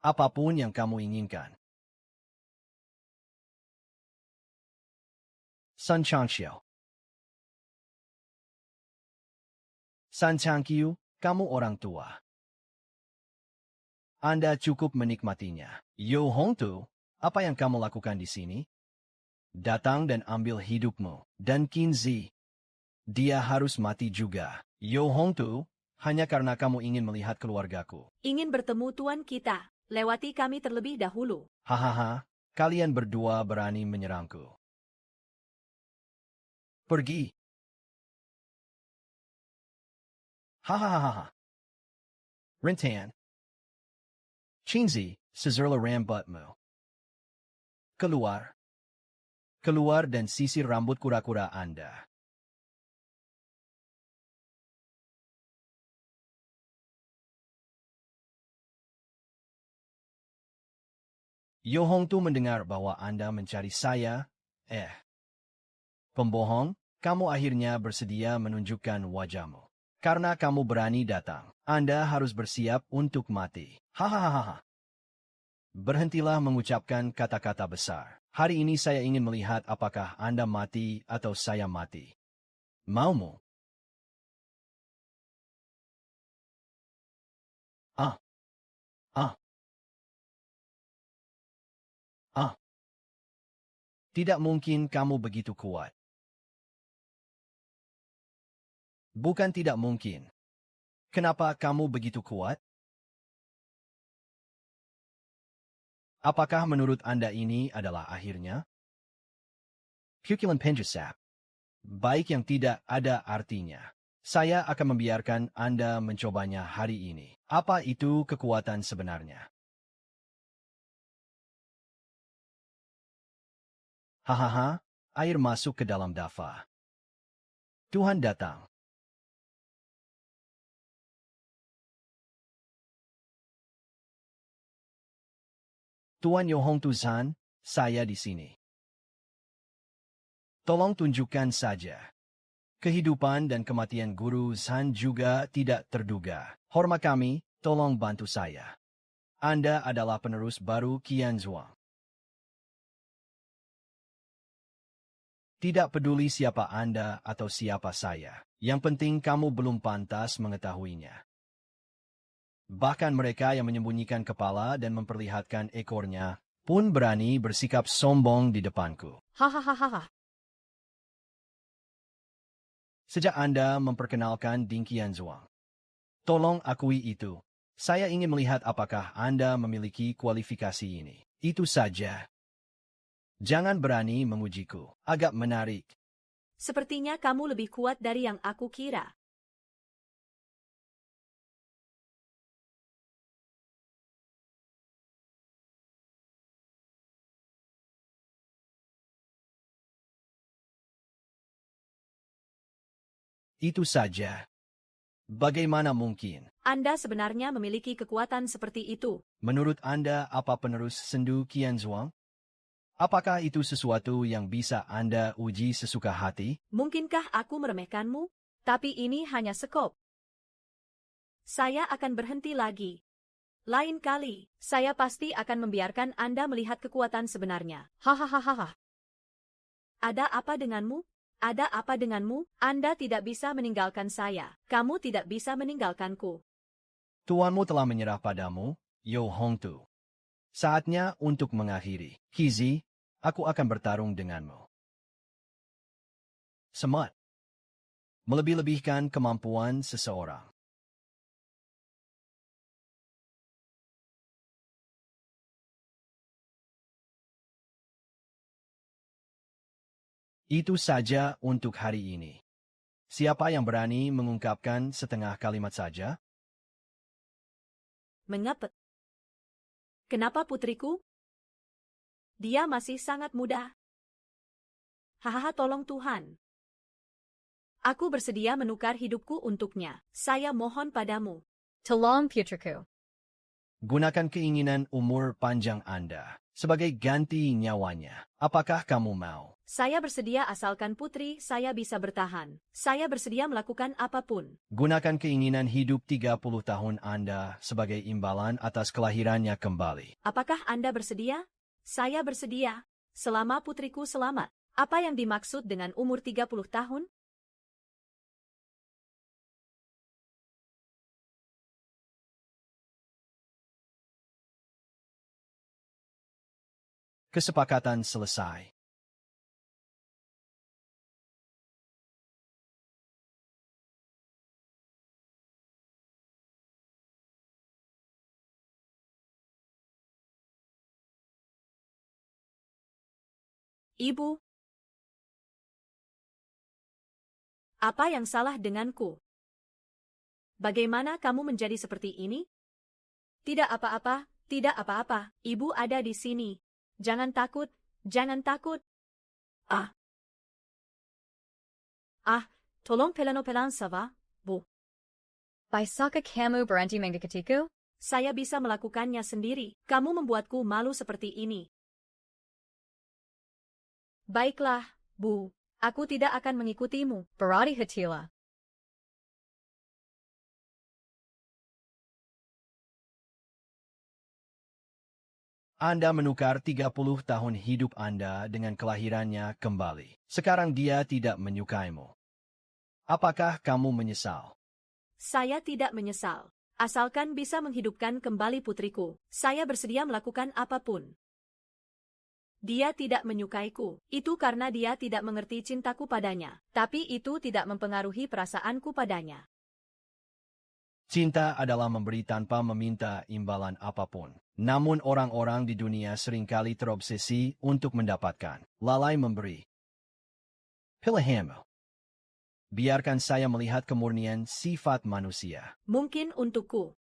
Speaker 2: Apapun yang kamu inginkan. Sun Chancho. Sun Changqiu, kamu orang tua. Anda cukup menikmatinya. Yo Hongtu, apa yang kamu lakukan di sini? Datang dan ambil hidupmu. Dan Qinzi, dia harus mati juga. Yo Hongtu, hanya karena kamu ingin melihat keluargaku.
Speaker 1: Ingin bertemu tuan kita. Lewati kami terlebih dahulu.
Speaker 2: Hahaha, kalian berdua berani menyerangku. Pergi. Hahaha. Rintan. Qinzi, sezerla rambutmu. Keluar. Keluar dan sisir rambut kura-kura Anda. Yo Hongtu mendengar bahwa Anda mencari saya. Pembohong, kamu akhirnya bersedia menunjukkan wajahmu. Karena kamu berani datang, Anda harus bersiap untuk mati. Hahaha. Berhentilah mengucapkan kata-kata besar. Hari ini saya ingin melihat apakah Anda mati atau saya mati. Maumu? Ah. Tidak mungkin kamu begitu kuat. Bukan tidak mungkin. Kenapa kamu begitu kuat? Apakah menurut Anda ini adalah akhirnya? Pukulan penjasap. Baik yang tidak ada artinya. Saya akan membiarkan Anda mencobanya hari ini. Apa itu kekuatan sebenarnya? Hahaha, air masuk ke dalam dafa. Tuhan datang. Tuan Yohong Tuzhan, saya di sini. Tolong tunjukkan saja. Kehidupan dan kematian Guru Zhan juga tidak terduga. Hormat kami, tolong bantu saya. Anda adalah penerus baru Qian Zhuang. Tidak peduli siapa Anda atau siapa saya. Yang penting kamu belum pantas mengetahuinya. Bahkan mereka yang menyembunyikan kepala dan memperlihatkan ekornya pun berani bersikap sombong di depanku.
Speaker 1: Hahaha.
Speaker 2: Sejak Anda memperkenalkan Ding Qianzhuang, tolong akui itu. Saya ingin melihat apakah Anda memiliki kualifikasi ini. Itu saja. Jangan berani mengujiku. Agak menarik.
Speaker 1: Sepertinya kamu lebih kuat dari yang aku kira.
Speaker 2: Itu saja. Bagaimana mungkin?
Speaker 1: Anda sebenarnya memiliki kekuatan seperti itu.
Speaker 2: Menurut Anda apa penerus sendu Qianzhuang? Apakah itu sesuatu yang bisa Anda uji sesuka hati?
Speaker 1: Mungkinkah aku meremehkanmu? Tapi ini hanya sekop. Saya akan berhenti lagi. Lain kali, saya pasti akan membiarkan Anda melihat kekuatan sebenarnya. Hahaha. Ada apa denganmu? Ada apa denganmu? Anda tidak bisa meninggalkan saya. Kamu tidak bisa meninggalkanku.
Speaker 2: Tuanmu telah menyerah padamu, Yo Hongtu. Saatnya untuk mengakhiri. Kizi, aku akan bertarung denganmu. Semat. Melebih-lebihkan kemampuan seseorang. Itu saja untuk hari ini. Siapa yang berani mengungkapkan setengah kalimat saja?
Speaker 1: Mengapa? Kenapa putriku? Dia masih sangat muda. Hahaha, tolong Tuhan. Aku bersedia menukar hidupku untuknya. Saya mohon padamu.
Speaker 3: Tolong putriku.
Speaker 2: Gunakan keinginan umur panjang Anda sebagai ganti nyawanya. Apakah kamu mau?
Speaker 1: Saya bersedia asalkan putri saya bisa bertahan. Saya bersedia melakukan apapun.
Speaker 2: Gunakan keinginan hidup 30 tahun Anda sebagai imbalan atas kelahirannya kembali.
Speaker 1: Apakah Anda bersedia? Saya bersedia. Selama putriku selamat. Apa yang dimaksud dengan umur 30 tahun?
Speaker 2: Kesepakatan selesai.
Speaker 1: Ibu. Apa yang salah denganku? Bagaimana kamu menjadi seperti ini? Tidak apa-apa, tidak apa-apa. Ibu ada di sini. Jangan takut, jangan takut. Tolong pelan-pelan Sava, Bu.
Speaker 3: Bisaka kamu berhenti mengikutiku?
Speaker 1: Saya bisa melakukannya sendiri. Kamu membuatku malu seperti ini. Baiklah, Bu. Aku tidak akan mengikutimu.
Speaker 3: Berhati hatilah.
Speaker 2: Anda menukar 30 tahun hidup Anda dengan kelahirannya kembali. Sekarang dia tidak menyukaimu. Apakah kamu menyesal?
Speaker 1: Saya tidak menyesal. Asalkan bisa menghidupkan kembali putriku, saya bersedia melakukan apapun. Dia tidak menyukaiku. Itu karena dia tidak mengerti cintaku padanya. Tapi itu tidak mempengaruhi perasaanku padanya.
Speaker 2: Cinta adalah memberi tanpa meminta imbalan apapun. Namun orang-orang di dunia seringkali terobsesi untuk mendapatkan. Lalai memberi. Pilihanmu. Biarkan saya melihat kemurnian sifat manusia.
Speaker 1: Mungkin untukku.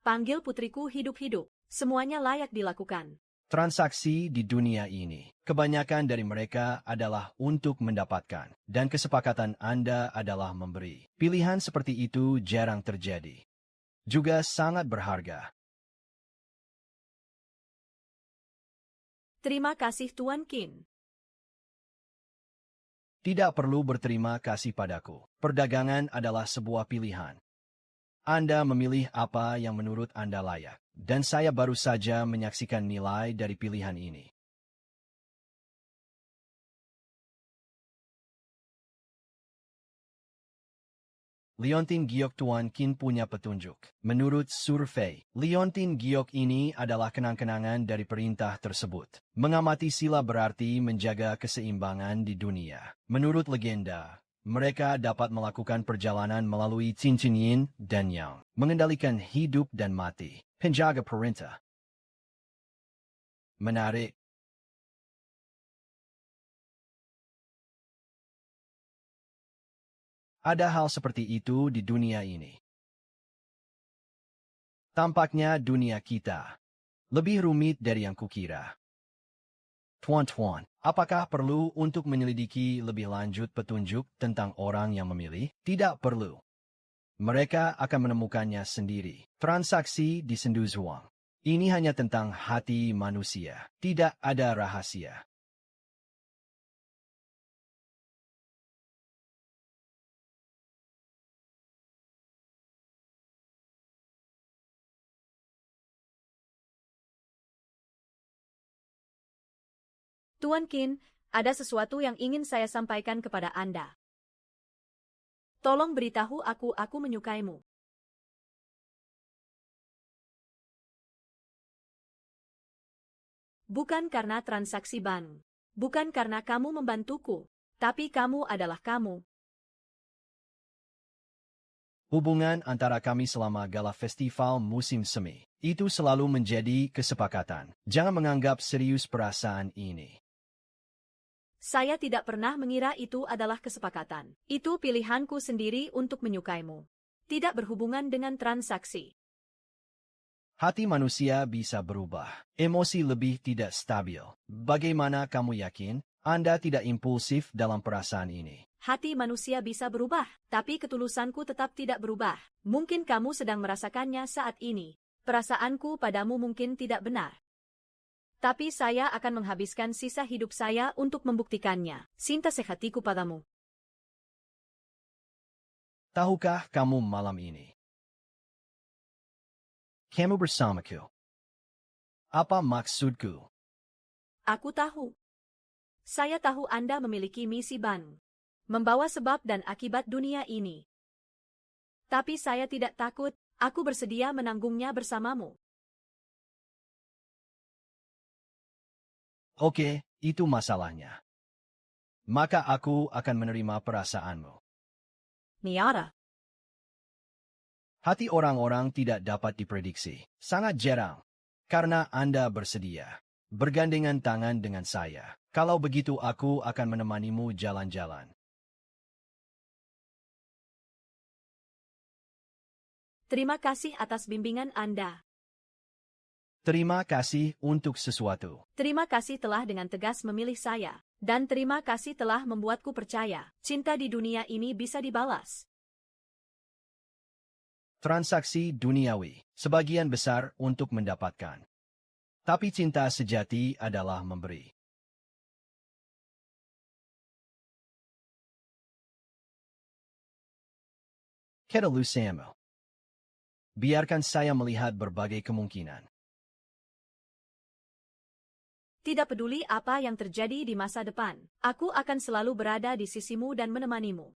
Speaker 1: Panggil putriku hidup-hidup. Semuanya layak dilakukan.
Speaker 2: Transaksi di dunia ini, kebanyakan dari mereka adalah untuk mendapatkan, dan kesepakatan Anda adalah memberi. Pilihan seperti itu jarang terjadi. Juga sangat berharga.
Speaker 1: Terima kasih Tuan Qin.
Speaker 2: Tidak perlu berterima kasih padaku. Perdagangan adalah sebuah pilihan. Anda memilih apa yang menurut Anda layak, dan saya baru saja menyaksikan nilai dari pilihan ini. Leontin Giok Tuan Qin punya petunjuk. Menurut survei, Leontin Giok ini adalah kenang-kenangan dari perintah tersebut. Mengamati sila berarti menjaga keseimbangan di dunia. Menurut legenda, mereka dapat melakukan perjalanan melalui cincin yin dan yang, mengendalikan hidup dan mati, penjaga perintah. Menarik. Ada hal seperti itu di dunia ini. Tampaknya dunia kita lebih rumit dari yang kukira. Tuan-tuan, apakah perlu untuk menyelidiki lebih lanjut petunjuk tentang orang yang memilih? Tidak perlu. Mereka akan menemukannya sendiri. Transaksi di Senduzuang. Ini hanya tentang hati manusia. Tidak ada rahasia.
Speaker 1: Tuan Qin, ada sesuatu yang ingin saya sampaikan kepada Anda. Tolong beritahu aku menyukaimu. Bukan karena transaksi ban. Bukan karena kamu membantuku. Tapi kamu adalah kamu.
Speaker 2: Hubungan antara kami selama gala festival musim semi. Itu selalu menjadi kesepakatan. Jangan menganggap serius perasaan ini.
Speaker 1: Saya tidak pernah mengira itu adalah kesepakatan. Itu pilihanku sendiri untuk menyukaimu. Tidak berhubungan dengan transaksi.
Speaker 2: Hati manusia bisa berubah. Emosi lebih tidak stabil. Bagaimana kamu yakin Anda tidak impulsif dalam perasaan ini?
Speaker 1: Hati manusia bisa berubah, tapi ketulusanku tetap tidak berubah. Mungkin kamu sedang merasakannya saat ini. Perasaanku padamu mungkin tidak benar. Tapi saya akan menghabiskan sisa hidup saya untuk membuktikannya. Cinta sehatiku padamu.
Speaker 2: Tahukah kamu malam ini? Kamu bersamaku. Apa maksudku?
Speaker 1: Aku tahu. Saya tahu Anda memiliki misi ban. Membawa sebab dan akibat dunia ini. Tapi saya tidak takut, aku bersedia menanggungnya bersamamu.
Speaker 2: Oke, itu masalahnya. Maka aku akan menerima perasaanmu.
Speaker 1: Miara.
Speaker 2: Hati orang-orang tidak dapat diprediksi. Sangat jarang. Karena Anda bersedia. Bergandengan tangan dengan saya. Kalau begitu aku akan menemanimu jalan-jalan.
Speaker 1: Terima kasih atas bimbingan Anda.
Speaker 2: Terima kasih untuk sesuatu.
Speaker 1: Terima kasih telah dengan tegas memilih saya. Dan terima kasih telah membuatku percaya. Cinta di dunia ini bisa dibalas.
Speaker 2: Transaksi duniawi. Sebagian besar untuk mendapatkan. Tapi cinta sejati adalah memberi. Ketelusanmu. Biarkan saya melihat berbagai kemungkinan.
Speaker 1: Tidak peduli apa yang terjadi di masa depan, aku akan selalu berada di sisimu dan menemanimu.